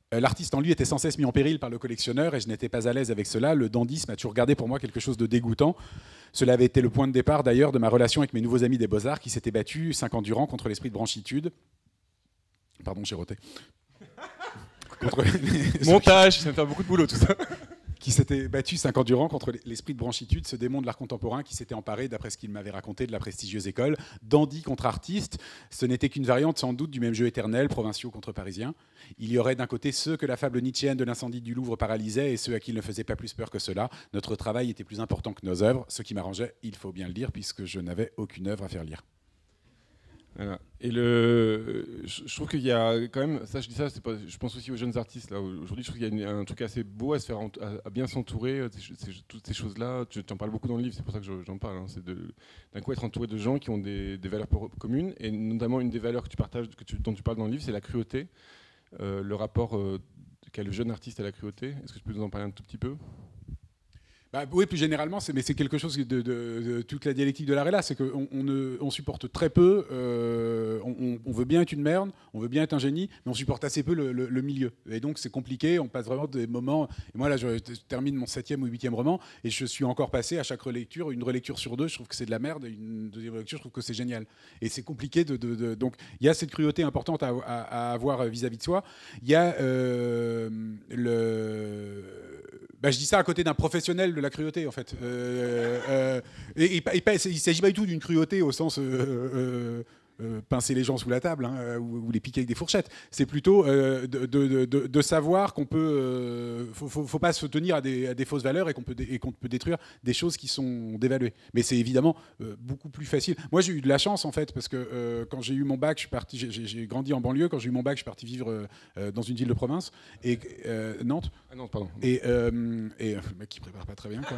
L'artiste en lui était sans cesse mis en péril par le collectionneur et je n'étais pas à l'aise avec cela. Le dandysme a toujours gardé pour moi quelque chose de dégoûtant. Cela avait été le point de départ d'ailleurs de ma relation avec mes nouveaux amis des Beaux-Arts qui s'étaient battus 5 ans durant contre l'esprit de branchitude. Pardon, j'ai roté. Montage, ça va faire beaucoup de boulot tout ça. Qui s'était battu 5 ans durant contre l'esprit de branchitude, ce démon de l'art contemporain qui s'était emparé, d'après ce qu'il m'avait raconté, de la prestigieuse école. Dandy contre artiste, ce n'était qu'une variante sans doute du même jeu éternel, provinciaux contre parisiens. Il y aurait d'un côté ceux que la fable nietzschéenne de l'incendie du Louvre paralysait et ceux à qui il ne faisait pas plus peur que cela. Notre travail était plus important que nos œuvres, ce qui m'arrangeait, il faut bien le dire, puisque je n'avais aucune œuvre à faire lire. Voilà. Et je trouve qu'il y a quand même, ça je dis ça, je pense aussi aux jeunes artistes là. Aujourd'hui, je trouve qu'il y a un truc assez beau à se faire, à bien s'entourer. Toutes ces choses-là, tu en parles beaucoup dans le livre, c'est pour ça que j'en parle. Hein. C'est d'un coup être entouré de gens qui ont des valeurs communes, et notamment une des valeurs que tu partages, dont tu parles dans le livre, c'est la cruauté. Le rapport qu'a le jeune artiste à la cruauté. Est-ce que tu peux nous en parler un tout petit peu ? Oui, plus généralement, mais c'est quelque chose de toute la dialectique de l'art est là, c'est qu'on supporte très peu, on veut bien être une merde, on veut bien être un génie, mais on supporte assez peu le milieu. Et donc c'est compliqué, on passe vraiment des moments... Et moi là, je termine mon 7e ou 8e roman, et je suis encore passé à chaque relecture, une relecture sur 2, je trouve que c'est de la merde, et une deuxième relecture, je trouve que c'est génial. Et c'est compliqué donc il y a cette cruauté importante à avoir vis-à-vis de soi. Il y a je dis ça à côté d'un professionnel de la cruauté, en fait. Il ne s'agit pas du tout d'une cruauté au sens pincer les gens sous la table ou les piquer avec des fourchettes. C'est plutôt de savoir qu'on peut... faut pas se tenir à des fausses valeurs et qu'on peut détruire des choses qui sont dévaluées. Mais c'est évidemment beaucoup plus facile. Moi, j'ai eu de la chance, en fait, parce que quand j'ai eu mon bac, j'ai grandi en banlieue. Quand j'ai eu mon bac, je suis parti vivre dans une ville de province, Nantes. Ah non, pardon. Et le mec qui prépare pas très bien, quoi.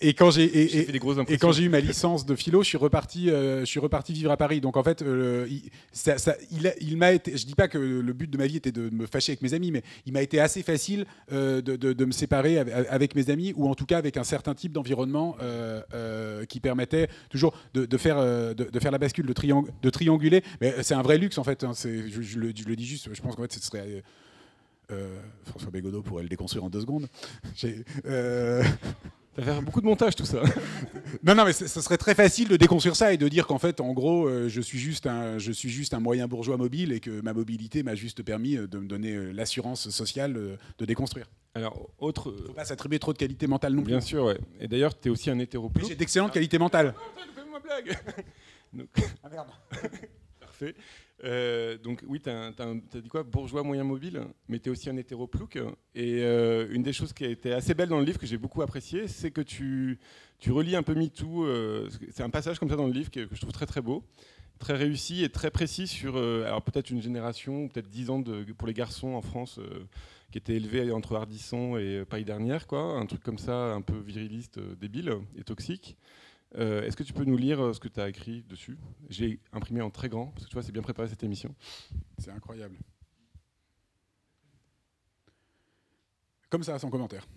Et quand j'ai eu ma licence de philo, je suis reparti vivre à Paris. Donc en fait, il m'a été. Je dis pas que le but de ma vie était de me fâcher avec mes amis, mais il m'a été assez facile de me séparer avec mes amis, ou en tout cas avec un certain type d'environnement qui permettait toujours de faire la bascule, de trianguler. Mais c'est un vrai luxe en fait. Hein, je le dis juste. Je pense qu'en fait, ce serait François Bégodeau pourrait le déconstruire en 2 secondes. Ça va faire beaucoup de montage tout ça. Non, mais ce serait très facile de déconstruire ça et de dire qu'en fait, en gros, je suis juste un moyen bourgeois mobile et que ma mobilité m'a juste permis de me donner l'assurance sociale de déconstruire. Alors, faut pas s'attribuer trop de qualité mentale non plus. Bien sûr, ouais. Et d'ailleurs, tu es aussi un hétéroplouc. J'ai d'excellentes qualités mentales. Fais-moi blague. Donc... Ah merde. Parfait. Donc oui, t'as dit quoi, bourgeois moyen mobile, mais t'es aussi un hétéroplouc. Et une des choses qui a été assez belle dans le livre, que j'ai beaucoup apprécié, c'est que tu relis un peu MeToo. C'est un passage comme ça dans le livre que je trouve très très beau, très réussi et très précis sur alors peut-être une génération, peut-être 10 ans pour les garçons en France qui étaient élevés entre Ardisson et Paris Dernière, quoi, un truc comme ça, un peu viriliste, débile et toxique. Est-ce que tu peux nous lire ce que tu as écrit dessus ? J'ai imprimé en très grand, parce que tu vois, c'est bien préparé cette émission. C'est incroyable. Comme ça, sans commentaire.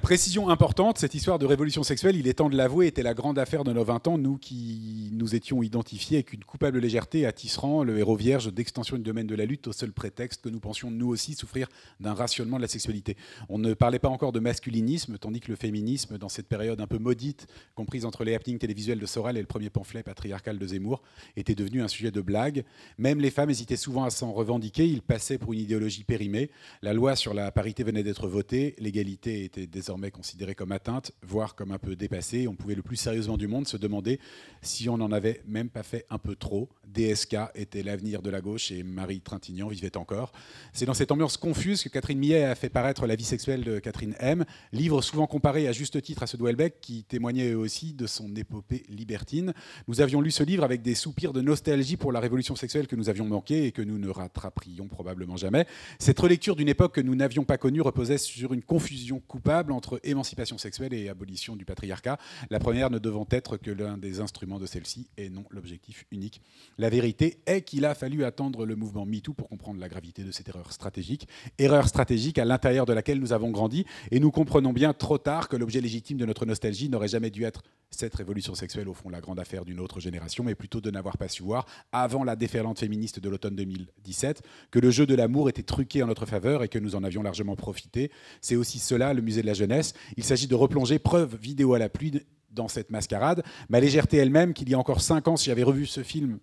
Précision importante, cette histoire de révolution sexuelle, il est temps de l'avouer, était la grande affaire de nos 20 ans, nous qui nous étions identifiés avec une coupable légèreté attisserant le héros vierge d'extension du domaine de la lutte au seul prétexte que nous pensions nous aussi souffrir d'un rationnement de la sexualité. On ne parlait pas encore de masculinisme, tandis que le féminisme, dans cette période un peu maudite, comprise entre les happenings télévisuels de Sorel et le premier pamphlet patriarcal de Zemmour, était devenu un sujet de blague. Même les femmes hésitaient souvent à s'en revendiquer, ils passaient pour une idéologie périmée. La loi sur la parité venait d'être votée, l'égalité était désormais considérée comme atteinte, voire comme un peu dépassée. On pouvait le plus sérieusement du monde se demander si on n'en avait même pas fait un peu trop. DSK était l'avenir de la gauche et Marie Trintignant vivait encore. C'est dans cette ambiance confuse que Catherine Millet a fait paraître La vie sexuelle de Catherine M, livre souvent comparé à juste titre à ceux de Houellebecq, qui témoignait aussi de son épopée libertine. Nous avions lu ce livre avec des soupirs de nostalgie pour la révolution sexuelle que nous avions manquée et que nous ne rattraperions probablement jamais. Cette relecture d'une époque que nous n'avions pas connue reposait sur une confusion coupable entre émancipation sexuelle et abolition du patriarcat, la première ne devant être que l'un des instruments de celle-ci et non l'objectif unique. La vérité est qu'il a fallu attendre le mouvement MeToo pour comprendre la gravité de cette erreur stratégique à l'intérieur de laquelle nous avons grandi, et nous comprenons bien trop tard que l'objet légitime de notre nostalgie n'aurait jamais dû être cette révolution sexuelle, au fond la grande affaire d'une autre génération, mais plutôt de n'avoir pas su voir, avant la déferlante féministe de l'automne 2017, que le jeu de l'amour était truqué en notre faveur et que nous en avions largement profité. C'est aussi cela, le musée de la jeunesse. Il s'agit de replonger, preuve vidéo à la pluie, dans cette mascarade. Ma légèreté elle-même, qu'il y a encore 5 ans, si j'avais revu ce film,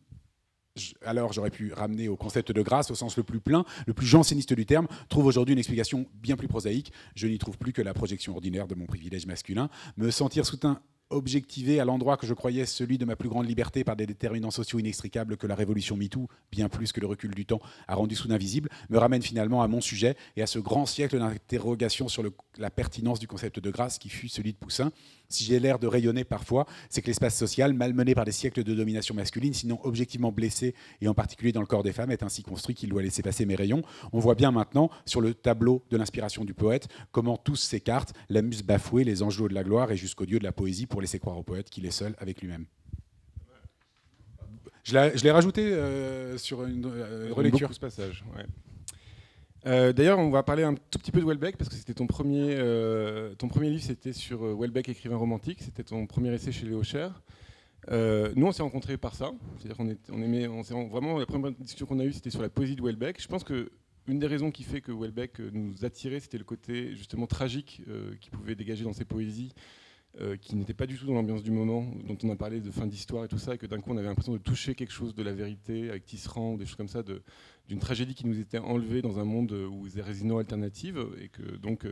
alors j'aurais pu ramener au concept de grâce au sens le plus plein, le plus janséniste du terme, trouve aujourd'hui une explication bien plus prosaïque. Je n'y trouve plus que la projection ordinaire de mon privilège masculin. Me sentir soudain objectivé à l'endroit que je croyais celui de ma plus grande liberté par des déterminants sociaux inextricables que la révolution MeToo, bien plus que le recul du temps, a rendu soudain visible, me ramène finalement à mon sujet et à ce grand siècle d'interrogation sur la pertinence du concept de grâce qui fut celui de Poussin. Si j'ai l'air de rayonner parfois, c'est que l'espace social, malmené par des siècles de domination masculine, sinon objectivement blessé, et en particulier dans le corps des femmes, est ainsi construit qu'il doit laisser passer mes rayons. On voit bien maintenant, sur le tableau de l'inspiration du poète, comment tous s'écartent, la muse bafouée, les angelots de la gloire, et jusqu'au dieu de la poésie, pour laisser croire au poète qu'il est seul avec lui-même. Je l'ai rajouté sur une relecture. Ce passage, ouais. D'ailleurs, on va parler un tout petit peu de Houellebecq, parce que c'était ton premier livre, c'était sur Houellebecq, écrivain romantique. C'était ton premier essai chez Léo Cher. Nous, on s'est rencontrés par ça. C'est-à-dire vraiment, la première discussion qu'on a eue, c'était sur la poésie de Houellebecq. Je pense qu'une des raisons qui fait que Houellebecq nous attirait, c'était le côté justement tragique qu'il pouvait dégager dans ses poésies, qui n'était pas du tout dans l'ambiance du moment, dont on a parlé de fin d'histoire et tout ça, et que d'un coup on avait l'impression de toucher quelque chose de la vérité avec Tisserand ou des choses comme ça, d'une tragédie qui nous était enlevée dans un monde où il y avait des alternatives, et que donc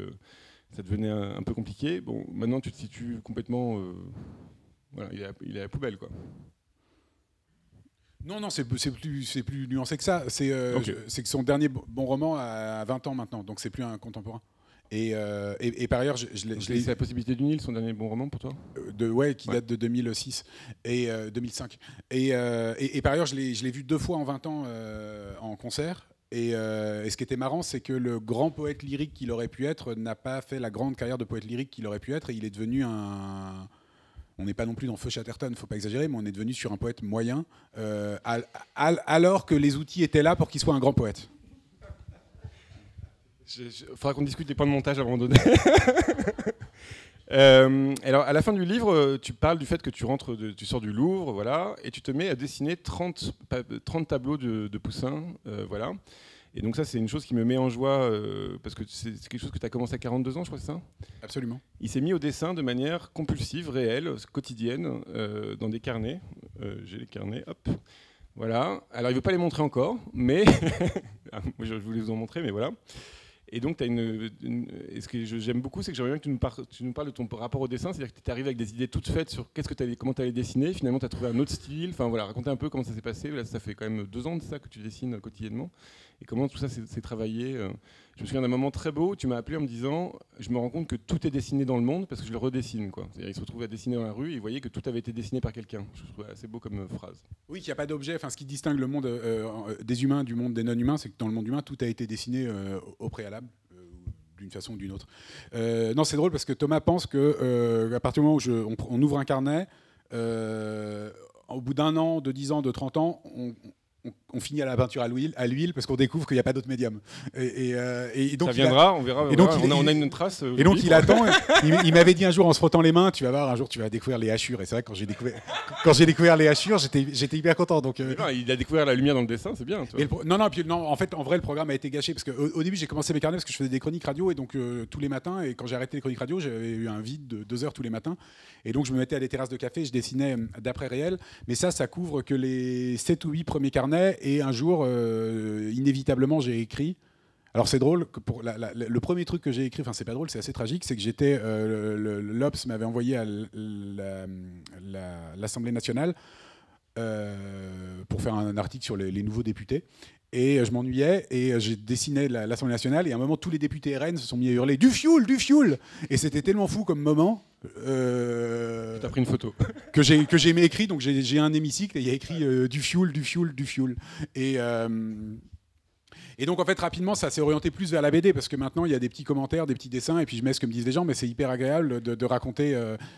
ça devenait un peu compliqué. Bon, maintenant tu te situes complètement, voilà, il est à la poubelle, quoi. Non, c'est plus nuancé que ça. C'est que son dernier bon roman a 20 ans maintenant, donc c'est plus un contemporain. Et par ailleurs, c'est La possibilité du Nil, son dernier bon roman pour toi ? Qui date de 2006 et 2005. Et par ailleurs, je l'ai vu 2 fois en 20 ans en concert. Et ce qui était marrant, c'est que le grand poète lyrique qu'il aurait pu être n'a pas fait la grande carrière de poète lyrique qu'il aurait pu être. Et il est devenu un... On n'est pas non plus dans Feu Chatterton, il ne faut pas exagérer, mais on est devenu sur un poète moyen, alors que les outils étaient là pour qu'il soit un grand poète. Il faudra qu'on discute des points de montage à un moment donné. Alors, à la fin du livre, tu parles du fait que tu sors du Louvre, voilà, et tu te mets à dessiner 30 tableaux de Poussin, voilà. Et donc ça, c'est une chose qui me met en joie, parce que c'est quelque chose que tu as commencé à 42 ans, je crois, c'est ça ? Absolument. Il s'est mis au dessin de manière compulsive, réelle, quotidienne, dans des carnets. J'ai les carnets, hop. Voilà. Alors, il ne veut pas les montrer encore, mais... je voulais vous en montrer, mais voilà. Et donc, et ce que j'aime beaucoup, c'est que j'aimerais bien que tu nous parles de ton rapport au dessin. C'est-à-dire que tu es arrivé avec des idées toutes faites sur comment tu allais dessiner. Finalement, tu as trouvé un autre style. Enfin, voilà, raconter un peu comment ça s'est passé. Là, ça fait quand même 2 ans de ça que tu dessines quotidiennement. Et comment tout ça s'est travaillé. Je me souviens d'un moment très beau où tu m'as appelé en me disant « Je me rends compte que tout est dessiné dans le monde parce que je le redessine. » C'est-à-dire qu'il se retrouvait à dessiner dans la rue et il voyait que tout avait été dessiné par quelqu'un. Je trouve assez beau comme phrase. Oui, qu'il n'y a pas d'objet. Enfin, ce qui distingue le monde des humains du monde des non-humains, c'est que dans le monde humain, tout a été dessiné au préalable. D'une façon ou d'une autre. Non, c'est drôle parce que Thomas pense qu'à partir du moment où on ouvre un carnet, au bout d'1 an, de 10 ans, de 30 ans, on finit à la peinture à l'huile parce qu'on découvre qu'il n'y a pas d'autre médium. Et donc ça viendra, on verra. Et donc on a une trace. Et donc il attend. Il m'avait dit un jour en se frottant les mains, tu vas voir, un jour tu vas découvrir les hachures. Et c'est vrai que quand j'ai découvert les hachures, j'étais hyper content. Donc non, il a découvert la lumière dans le dessin, c'est bien. Non, en fait, en vrai, le programme a été gâché parce qu'au début, j'ai commencé mes carnets parce que je faisais des chroniques radio et donc tous les matins. Et quand j'ai arrêté les chroniques radio, j'avais eu un vide de 2 heures tous les matins. Et donc je me mettais à des terrasses de café, je dessinais d'après réel. Mais ça couvre que les 7 ou 8 premiers carnets. Et un jour, inévitablement, j'ai écrit. Alors c'est drôle, que le premier truc que j'ai écrit, enfin c'est pas drôle, c'est assez tragique, c'est que j'étais, l'Obs m'avait envoyé à l'Assemblée nationale pour faire un article sur les nouveaux députés. Et je m'ennuyais et j'ai dessiné l'Assemblée nationale et à un moment tous les députés RN se sont mis à hurler du fioul, du fioul. Et c'était tellement fou comme moment. T'as pris une photo. que j'ai écrit, donc j'ai un hémicycle et il y a écrit du fioul, du fioul, du fioul. Et donc en fait rapidement ça s'est orienté plus vers la BD parce que maintenant il y a des petits commentaires, des petits dessins et puis je mets ce que me disent les gens, mais c'est hyper agréable de raconter.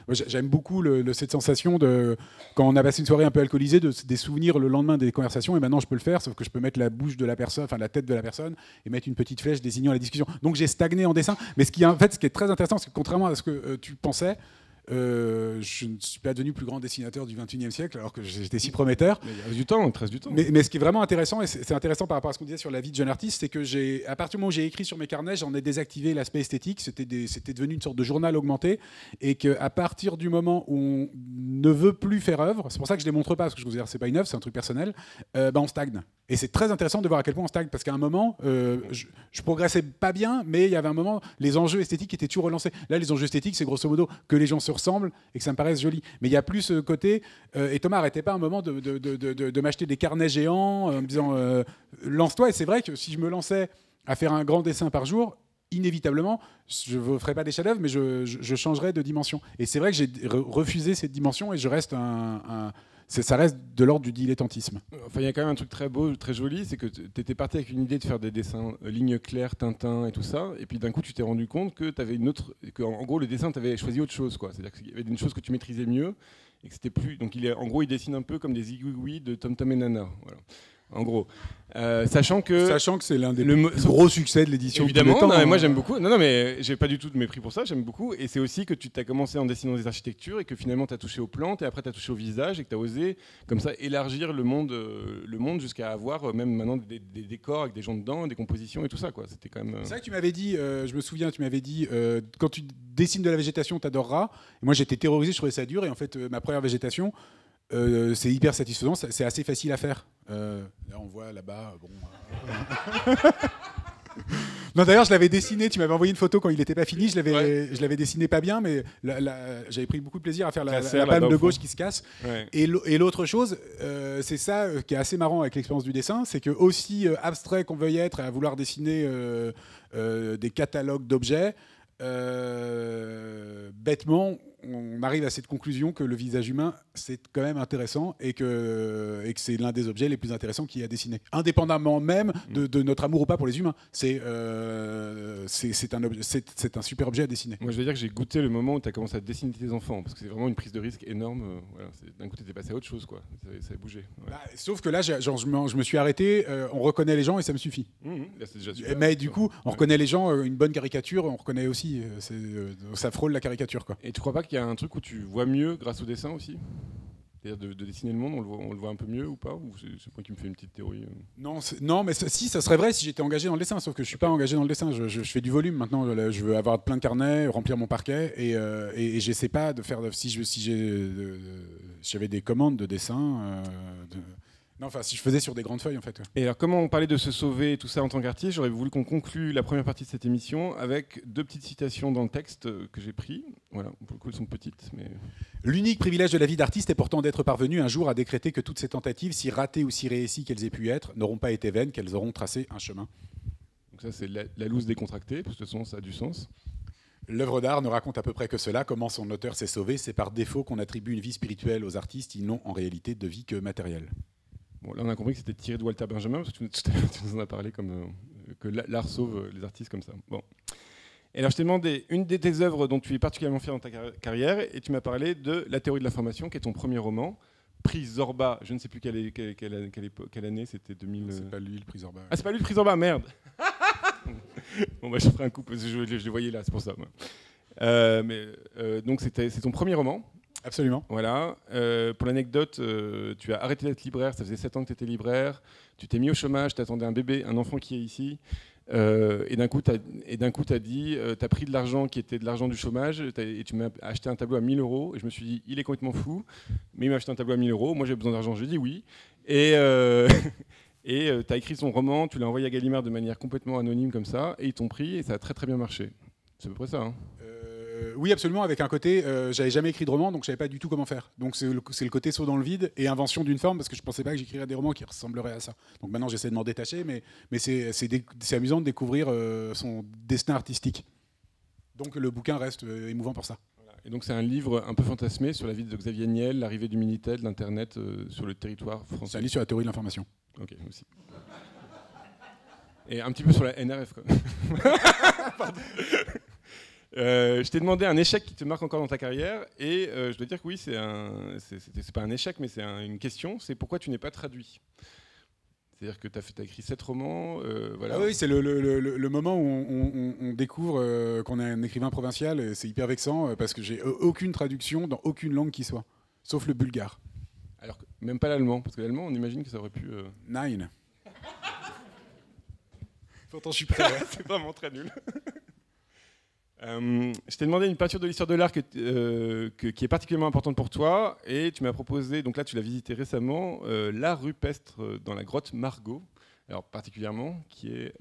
J'aime beaucoup cette sensation de quand on a passé une soirée un peu alcoolisée, des souvenirs le lendemain des conversations, et maintenant je peux le faire, sauf que je peux mettre la bouche de la personne, enfin la tête de la personne et mettre une petite flèche désignant la discussion. Donc j'ai stagné en dessin, mais ce qui est très intéressant, c'est que contrairement à ce que tu pensais, je ne suis pas devenu plus grand dessinateur du XXIe siècle alors que j'étais si prometteur. Mais il reste du temps, il te reste du temps. Mais ce qui est vraiment intéressant, et c'est intéressant par rapport à ce qu'on disait sur la vie de jeune artiste, c'est que à partir du moment où j'ai écrit sur mes carnets, j'en ai désactivé l'aspect esthétique. C'était devenu une sorte de journal augmenté, et qu'à partir du moment où on ne veut plus faire œuvre, c'est pour ça que je ne les montre pas, parce que je considère que c'est pas une œuvre, c'est un truc personnel, on stagne. Et c'est très intéressant de voir à quel point on stagne, parce qu'à un moment, je progressais pas bien, mais il y avait un moment, les enjeux esthétiques étaient toujours relancés. Là, les enjeux esthétiques, c'est grosso modo que les gens se ressemblent et que ça me paraisse joli. Mais il y a plus ce côté, et Thomas arrêtait pas un moment de m'acheter des carnets géants en me disant lance-toi. Et c'est vrai que si je me lançais à faire un grand dessin par jour, inévitablement, je ne ferais pas des chefs-d'œuvre, mais je changerais de dimension. Et c'est vrai que j'ai refusé cette dimension et je reste ça reste de l'ordre du dilettantisme. Enfin, il y a quand même un truc très beau, très joli, c'est que tu étais parti avec une idée de faire des dessins lignes claires, Tintin et tout ça, et puis d'un coup tu t'es rendu compte que tu avais en gros le dessin, tu avais choisi autre chose, quoi. C'est-à-dire qu'il y avait une chose que tu maîtrisais mieux et que c'était plus. Donc en gros il dessine un peu comme des zigouigouis de Tom Tom et Nana. Voilà. En gros, sachant que c'est l'un des gros succès de l'édition. Évidemment, temps, moi j'aime beaucoup. Non, mais j'ai pas du tout de mépris pour ça, j'aime beaucoup. Et c'est aussi que tu t'as commencé en dessinant des architectures et que finalement tu as touché aux plantes et après tu as touché au visage et que tu as osé comme ça élargir le monde jusqu'à avoir même maintenant des décors avec des gens dedans, des compositions et tout ça, quoi. C'était quand même. C'est vrai que tu m'avais dit, je me souviens, tu m'avais dit quand tu dessines de la végétation, tu adoreras. Et moi j'étais terrorisé, je trouvais ça dur et en fait ma première végétation. C'est hyper satisfaisant, c'est assez facile à faire. Là, on voit là-bas. Bon, non, d'ailleurs, je l'avais dessiné. Tu m'avais envoyé une photo quand il n'était pas fini. Je l'avais dessiné pas bien, mais j'avais pris beaucoup de plaisir à faire la palme de gauche qui se casse. Ouais. Et l'autre chose, c'est ça qui est assez marrant avec l'expérience du dessin, c'est que aussi abstrait qu'on veuille être à vouloir dessiner des catalogues d'objets, bêtement, on arrive à cette conclusion que le visage humain, c'est quand même intéressant et que c'est l'un des objets les plus intéressants qu'il y a à dessiner. Indépendamment même de notre amour ou pas pour les humains. C'est un super objet à dessiner. Moi, je veux dire que j'ai goûté le moment où tu as commencé à dessiner tes enfants, parce que c'est vraiment une prise de risque énorme. Voilà, d'un coup, tu étais passé à autre chose, quoi. Ça a bougé. Ouais. Bah, sauf que là, je me suis arrêté, on reconnaît les gens et ça me suffit. Là, c'est déjà super. Mais du coup, on reconnaît les gens, une bonne caricature, on reconnaît aussi, ça frôle la caricature, quoi. Et tu crois pas qu'il y a un truc où tu vois mieux grâce au dessin aussi ? C'est-à-dire de dessiner le monde, on le voit un peu mieux ou pas ? Ou c'est moi qui me fais une petite théorie Non, mais si, ça serait vrai si j'étais engagé dans le dessin, sauf que je suis pas engagé dans le dessin. Je fais du volume maintenant. Je veux avoir plein de carnets, remplir mon parquet, et j'essaie pas de faire. Si j'avais des commandes de dessin. Non, enfin, si je faisais sur des grandes feuilles, en fait. Et alors, comment on parlait de se sauver et tout ça en tant qu'artiste, j'aurais voulu qu'on conclue la première partie de cette émission avec 2 petites citations dans le texte que j'ai pris. Voilà, pour le coup, elles sont petites, mais... L'unique privilège de la vie d'artiste est pourtant d'être parvenu un jour à décréter que toutes ces tentatives, si ratées ou si réussies qu'elles aient pu être, n'auront pas été vaines, qu'elles auront tracé un chemin. Donc ça, c'est la loose décontractée, parce que de toute façon, ça a du sens. L'œuvre d'art ne raconte à peu près que cela. Comment son auteur s'est sauvé, c'est par défaut qu'on attribue une vie spirituelle aux artistes. Ils n'ont en réalité de vie que matérielle. Bon, là, on a compris que c'était tiré de Walter Benjamin, parce que tu nous en as parlé comme que l'art sauve les artistes comme ça. Bon. Et alors, je t'ai demandé une de tes œuvres dont tu es particulièrement fier dans ta carrière, et tu m'as parlé de La théorie de l'information, qui est ton premier roman. prix Zorba. Je ne sais plus quelle année, c'était 2000. C'est pas lui le prix Zorba. Ah, c'est pas lui le prix Zorba, merde. Bon, bah, je ferai un coup, parce que je le voyais là, c'est pour ça. Donc, c'est ton premier roman. Absolument. Voilà. Pour l'anecdote, tu as arrêté d'être libraire, ça faisait 7 ans que tu étais libraire, tu t'es mis au chômage, tu attendais un bébé, un enfant qui est ici, et d'un coup, tu as dit, tu as pris de l'argent qui était de l'argent du chômage, et tu m'as acheté un tableau à 1000 euros, et je me suis dit, il est complètement fou, mais il m'a acheté un tableau à 1000 euros, moi j'ai besoin d'argent, j'ai dit oui. Et tu as écrit son roman, tu l'as envoyé à Gallimard de manière complètement anonyme comme ça, et ils t'ont pris, et ça a très très bien marché. C'est à peu près ça, hein. Oui, absolument, avec un côté, j'avais jamais écrit de roman, donc je savais pas du tout comment faire. Donc c'est le côté saut dans le vide et invention d'une forme, parce que je pensais pas que j'écrirais des romans qui ressembleraient à ça. Donc maintenant j'essaie de m'en détacher, mais c'est amusant de découvrir son destin artistique. Donc le bouquin reste émouvant pour ça. Voilà. Et donc c'est un livre un peu fantasmé sur la vie de Xavier Niel, l'arrivée du Minitel, l'Internet sur le territoire français. C'est un livre sur la théorie de l'information. Ok, aussi. Et un petit peu sur la NRF, quoi. Pardon. Je t'ai demandé un échec qui te marque encore dans ta carrière, et je dois dire que oui, c'est pas un échec, mais c'est une question, c'est pourquoi tu n'es pas traduit. C'est-à-dire que tu as écrit 7 romans, voilà. Ah oui, c'est le moment où on découvre qu'on est un écrivain provincial, et c'est hyper vexant, parce que j'ai aucune traduction dans aucune langue qui soit, sauf le bulgare. Alors que même pas l'allemand, parce que l'allemand, on imagine que ça aurait pu... Nine. Pourtant, je suis prêt. Ouais. C'est vraiment très nul. Je t'ai demandé une peinture de l'histoire de l'art qui est particulièrement importante pour toi, et tu m'as proposé, donc là tu l'as visité récemment, l'art rupestre dans la grotte Margaux, alors particulièrement, qui est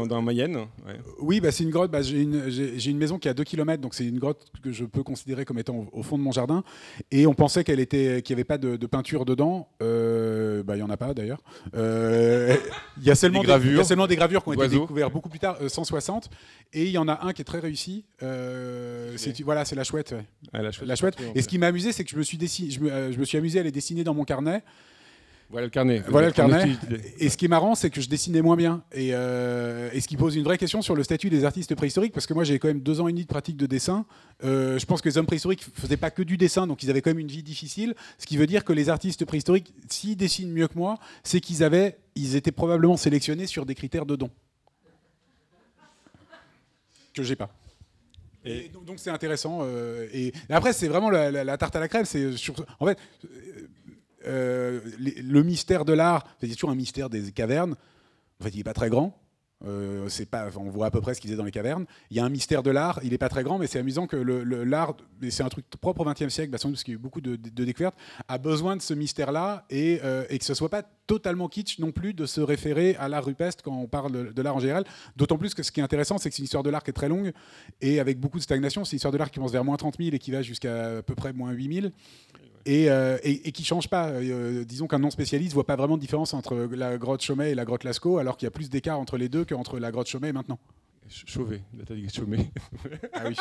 dans Mayenne. Ouais. Oui, bah, c'est une grotte, j'ai une maison qui est à 2 km, donc c'est une grotte que je peux considérer comme étant au fond de mon jardin, et on pensait qu'il n'y avait pas de peinture dedans, il n'y en a pas d'ailleurs. Il y a seulement des gravures qui ont été découvertes beaucoup plus tard, 160, et il y en a un qui est très réussi, c'est la chouette. Ouais. Ah, la chouette. Et ce qui m'a amusé, c'est que je me suis amusé à les dessiner dans mon carnet. Voilà le carnet. Et ce qui est marrant, c'est que je dessinais moins bien. Et ce qui pose une vraie question sur le statut des artistes préhistoriques, parce que moi j'ai quand même 2 ans et demi de pratique de dessin. Je pense que les hommes préhistoriques ne faisaient pas que du dessin, donc ils avaient quand même une vie difficile. Ce qui veut dire que les artistes préhistoriques, s'ils dessinent mieux que moi, c'est qu'ils étaient probablement sélectionnés sur des critères de don. Que j'ai pas. Et donc c'est intéressant. Et après, c'est vraiment la tarte à la crème. En fait. Le mystère de l'art, c'est toujours un mystère des cavernes. En fait, il n'est pas très grand. On voit à peu près ce qu'ils faisaient dans les cavernes. Il y a un mystère de l'art, il n'est pas très grand, mais c'est amusant que l'art, c'est un truc propre au XXe siècle, parce qu'il y a eu beaucoup de découvertes, a besoin de ce mystère-là, et que ce ne soit pas totalement kitsch non plus de se référer à l'art rupestre quand on parle de l'art en général. D'autant plus que ce qui est intéressant, c'est que c'est une histoire de l'art qui est très longue, et avec beaucoup de stagnation. C'est une histoire de l'art qui commence vers moins 30 000 et qui va jusqu'à à peu près moins 8 000. Et qui ne change pas. Disons qu'un non-spécialiste ne voit pas vraiment de différence entre la grotte Chaumet et la grotte Lascaux, alors qu'il y a plus d'écart entre les deux qu'entre la grotte Chaumet et maintenant. Chauvet, là t'as dit Chaumet. Ah oui.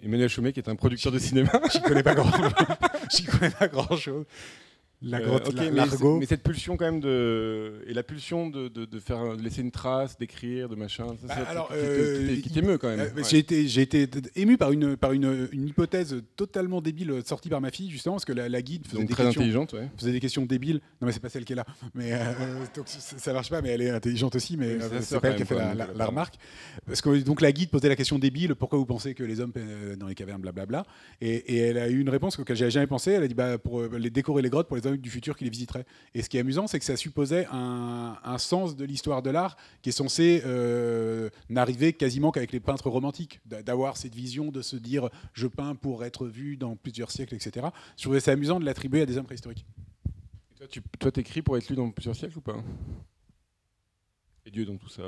Emmanuel Chaumet, qui est un producteur de cinéma. J'y connais pas grand-chose. La grotte Largo. Mais cette pulsion quand même et la pulsion de laisser une trace, d'écrire, de machin, qui t'émeut quand même. J'ai été ému par une hypothèse totalement débile sortie par ma fille, justement, parce que la guide faisait des questions débiles. Non mais c'est pas celle qui est là. Mais donc ça marche pas, mais elle est intelligente aussi, mais c'est pas elle qui a fait la remarque. Parce que donc la guide posait la question débile, pourquoi vous pensez que les hommes dans les cavernes, blablabla. Et elle a eu une réponse auquel j'avais jamais pensé. Elle a dit pour les décorer les grottes pour les hommes du futur qui les visiteraient. Et ce qui est amusant, c'est que ça supposait un sens de l'histoire de l'art qui est censé n'arriver quasiment qu'avec les peintres romantiques, d'avoir cette vision de se dire je peins pour être vu dans plusieurs siècles, etc. Je trouvais ça amusant de l'attribuer à des hommes préhistoriques. Et toi, t'écris pour être lu dans plusieurs siècles ou pas? Et Dieu dans tout ça,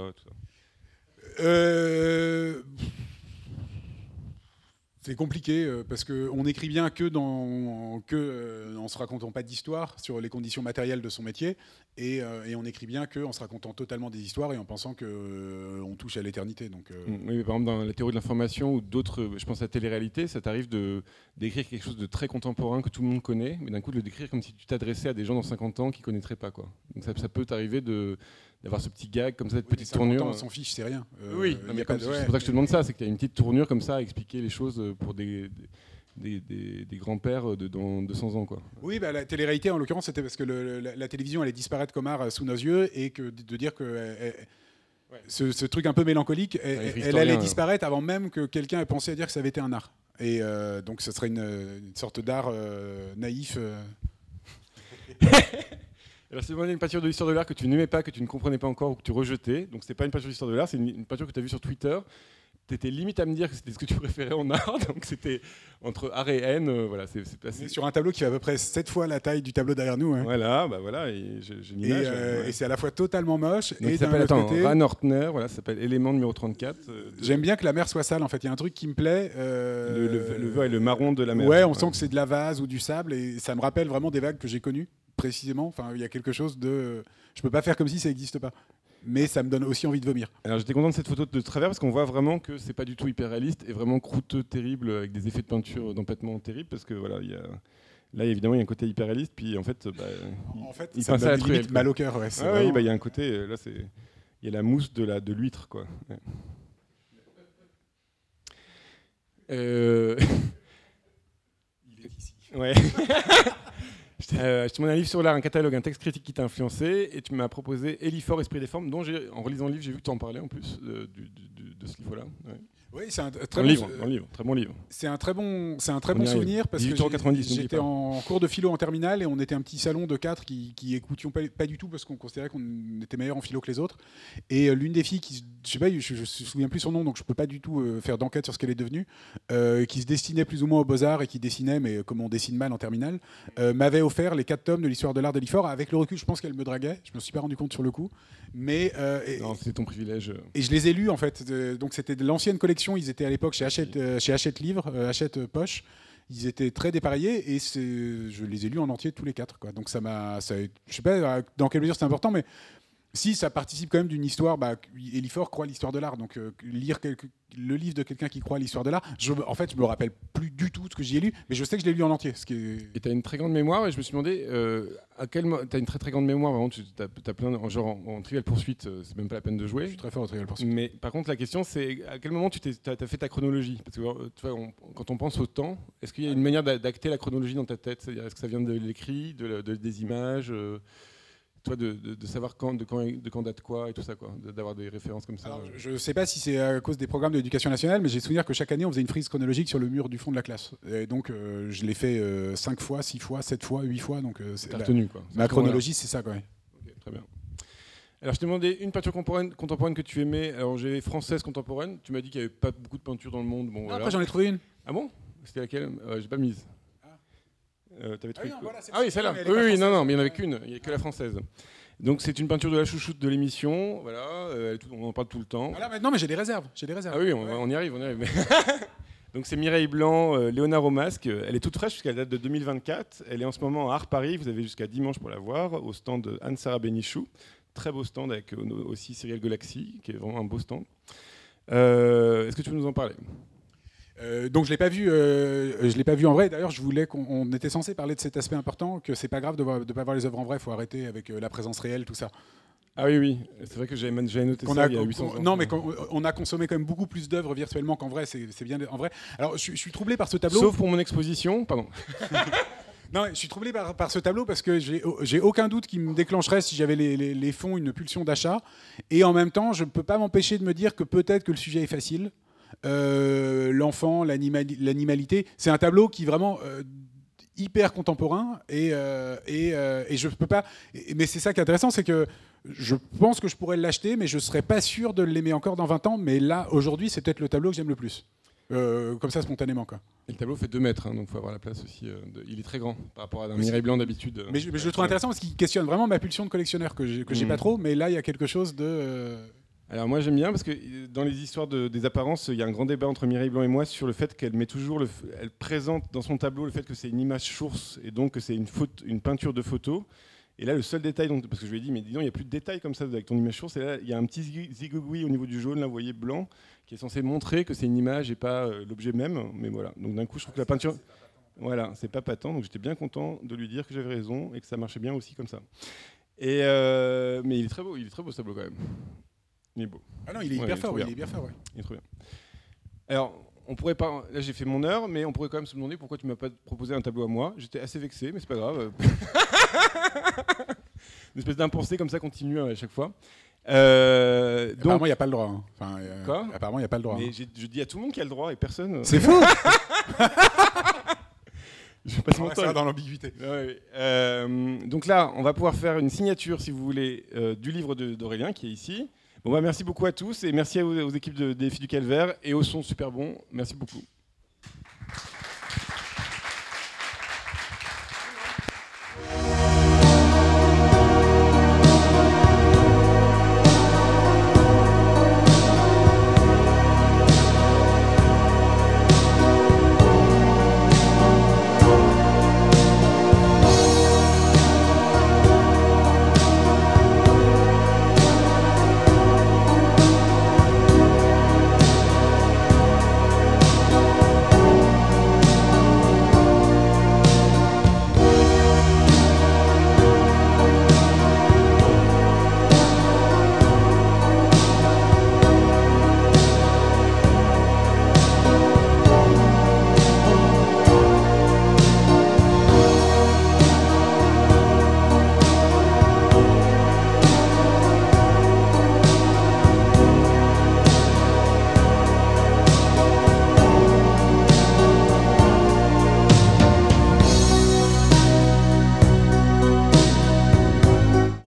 C'est compliqué parce qu'on écrit bien en se racontant pas d'histoire sur les conditions matérielles de son métier, et on écrit bien en se racontant totalement des histoires et en pensant qu'on touche à l'éternité. Donc, Oui, mais par exemple dans la théorie de l'information ou d'autres, je pense à la télé-réalité, ça t'arrive d'écrire quelque chose de très contemporain que tout le monde connaît, mais d'un coup de le décrire comme si tu t'adressais à des gens dans 50 ans qui connaîtraient pas, quoi. Donc ça peut t'arriver d'avoir ce petit gag comme ça, cette petite tournure. On s'en fiche, c'est rien. Oui, c'est pour ça que je te demande ça, c'est que tu as une petite tournure comme ça à expliquer les choses pour des des grands-pères dans 200 ans, quoi. Oui, bah, la télé-réalité, en l'occurrence, c'était parce que la télévision allait disparaître comme art sous nos yeux et que de dire que ce truc un peu mélancolique, elle allait disparaître avant même que quelqu'un ait pensé à dire que ça avait été un art. Et donc, ce serait une sorte d'art naïf. Alors, c'est une peinture de l'histoire de l'art que tu n'aimais pas, que tu ne comprenais pas encore ou que tu rejetais. Donc, c'est pas une peinture d'histoire de l'art, c'est une peinture que tu as vue sur Twitter. Tu étais limite à me dire que c'était ce que tu préférais en art. Donc, c'était entre art et haine. Voilà, c'est passé. Sur un tableau qui fait à peu près 7 fois la taille du tableau derrière nous. Hein. Voilà, bah voilà. Et j'ai une image. Et c'est à la fois totalement moche. Donc, et ça s'appelle Ran Ortner, voilà, ça s'appelle Élément numéro 34. J'aime bien que la mer soit sale, en fait. Il y a un truc qui me plaît. Le vert et le marron de la mer. Ouais, on sent que c'est de la vase ou du sable. Et ça me rappelle vraiment des vagues que j'ai connues. Précisément, enfin, il y a quelque chose de... Je peux pas faire comme si ça n'existe pas. Mais ça me donne aussi envie de vomir. Alors j'étais content de cette photo de travers parce qu'on voit vraiment que c'est pas du tout hyper réaliste et vraiment croûteux, terrible, avec des effets de peinture d'empêtement terribles, parce que voilà, là évidemment il y a un côté hyper réaliste, puis en fait, il ça me donne limite mal au cœur. Ouais, vraiment... oui, il y a un côté, là il y a la mousse de l'huître, quoi. Ouais. Il est ici. Ouais. Je t'ai demandé un livre sur l'art, un catalogue, un texte critique qui t'a influencé, et tu m'as proposé Elifort, Esprit des formes, dont en relisant le livre, j'ai vu que tu en parlais en plus de ce livre-là. Ouais. Oui, c'est un très bon livre, très bon livre. C'est un très bon souvenir parce que j'étais en cours de philo en terminale et on était un petit salon de 4 qui écoutions pas du tout parce qu'on considérait qu'on était meilleur en philo que les autres. Et l'une des filles qui, je sais pas, je me souviens plus son nom, donc je peux pas du tout faire d'enquête sur ce qu'elle est devenue, qui se destinait plus ou moins aux Beaux-Arts et qui dessinait, mais comme on dessine mal en terminale, m'avait offert les 4 tomes de l'histoire de l'art d'Elifort. Avec le recul, je pense qu'elle me draguait. Je me suis pas rendu compte sur le coup, mais non, c'est ton privilège. Et je les ai lus en fait. Donc c'était de l'ancienne collection. Ils étaient à l'époque chez Hachette Livre, Hachette Poche. Ils étaient très dépareillés et je les ai lus en entier tous les 4. Quoi. Donc je sais pas dans quelle mesure c'est important, mais si ça participe quand même d'une histoire. Elifort croit à l'histoire de l'art, donc lire le livre de quelqu'un qui croit à l'histoire de l'art, en fait, je me rappelle plus du tout ce que j'y ai lu, mais je sais que je l'ai lu en entier. Et tu as une très grande mémoire, et je me suis demandé tu as une très très grande mémoire. Vraiment, tu as plein en Trivial Poursuite, c'est même pas la peine de jouer. Je suis très fort en Trivial Poursuite. Mais par contre, la question, c'est à quel moment tu as fait ta chronologie? Parce que tu vois, quand on pense au temps, est-ce qu'il y a une manière d'acter la chronologie dans ta tête? C'est-à-dire, est-ce que ça vient de l'écrit, des images de savoir de quand date quoi et tout ça, quoi, d'avoir des références comme ça. Alors, je ne sais pas si c'est à cause des programmes de l'éducation nationale, mais j'ai souvenir que chaque année on faisait une frise chronologique sur le mur du fond de la classe. Et donc je l'ai fait 5 fois, 6 fois, 7 fois, 8 fois. Donc t'as retenu, quoi. Ma chronologie, c'est ça, quoi. Okay, très bien. Alors je t'ai demandé une peinture contemporaine que tu aimais. Alors j'ai française contemporaine. Tu m'as dit qu'il n'y avait pas beaucoup de peintures dans le monde. Bon, après j'en ai trouvé une. Ah bon? C'était laquelle? J'ai pas mise. Voilà, oui, celle-là. Oui, non, mais il n'y en avait qu'une. Il n'y a que la française. Donc c'est une peinture de la chouchoute de l'émission. Voilà, on en parle tout le temps. Voilà, maintenant, mais j'ai des réserves. Ah oui, on y arrive. Donc c'est Mireille Blanc, Léonard au masque. Elle est toute fraîche puisqu'elle date de 2024. Elle est en ce moment à Art Paris. Vous avez jusqu'à dimanche pour la voir au stand de Anne-Sara Bénichou. Très beau stand avec aussi Cyril Golaxy, qui est vraiment un beau stand. Est-ce que tu veux nous en parler? Donc je l'ai pas vu en vrai. D'ailleurs, je voulais qu'on était censé parler de cet aspect important, que c'est pas grave de pas voir les œuvres en vrai. Il faut arrêter avec la présence réelle, tout ça. Ah oui, c'est vrai que j'avais noté ça il y a 800 ans. Non, mais on a consommé quand même beaucoup plus d'œuvres virtuellement qu'en vrai. C'est bien en vrai. Alors, je suis troublé par ce tableau. Sauf pour mon exposition, pardon. Non, je suis troublé par ce tableau parce que j'ai aucun doute qu'il me déclencherait si j'avais les fonds une pulsion d'achat. Et en même temps, je ne peux pas m'empêcher de me dire que peut-être que le sujet est facile. L'enfant, l'animalité. C'est un tableau qui est vraiment hyper contemporain et je peux pas. Mais c'est ça qui est intéressant, c'est que je pense que je pourrais l'acheter, mais je serais pas sûr de l'aimer encore dans 20 ans. Mais là, aujourd'hui, c'est peut-être le tableau que j'aime le plus. Comme ça, spontanément, quoi. Et le tableau fait 2 mètres, donc il faut avoir la place aussi. Il est très grand par rapport à un Mireille Blanc d'habitude. Mais je le trouve intéressant parce qu'il questionne vraiment ma pulsion de collectionneur que j'ai pas trop, mais là, il y a quelque chose de... Alors moi j'aime bien parce que dans les histoires des apparences, il y a un grand débat entre Mireille Blanc et moi sur le fait qu'elle met toujours, elle présente dans son tableau le fait que c'est une image source et donc que c'est une peinture de photo. Et là le seul détail, parce que je lui ai dit mais dis donc il n'y a plus de détails comme ça avec ton image source, et là il y a un petit zigouigoui au niveau du jaune, là vous voyez blanc, qui est censé montrer que c'est une image et pas l'objet même. Mais voilà, donc d'un coup je trouve que la peinture... Voilà, c'est pas patent, donc j'étais bien content de lui dire que j'avais raison et que ça marchait bien aussi comme ça. Et mais il est très beau ce tableau quand même. Il est beau. Ah non, il est hyper fort, il est bien fort, ouais. Il est trop bien. Alors, on pourrait pas. Là, j'ai fait mon heure, mais on pourrait quand même se demander pourquoi tu m'as pas proposé un tableau à moi. J'étais assez vexé, mais c'est pas grave. Une espèce d'impensé comme ça continue à chaque fois. Apparemment, il n'y a pas le droit. Hein. Enfin, Quoi ? Apparemment, il n'y a pas le droit. Mais je dis à tout le monde qu'il y a le droit et personne. C'est faux. Je passe mon Ça temps dans l'ambiguïté. Ouais. Donc là, on va pouvoir faire une signature, si vous voulez, du livre d'Aurélien qui est ici. Bon, bah, merci beaucoup à tous et merci aux équipes des Filles du Calvaire et au son super bon. Merci beaucoup.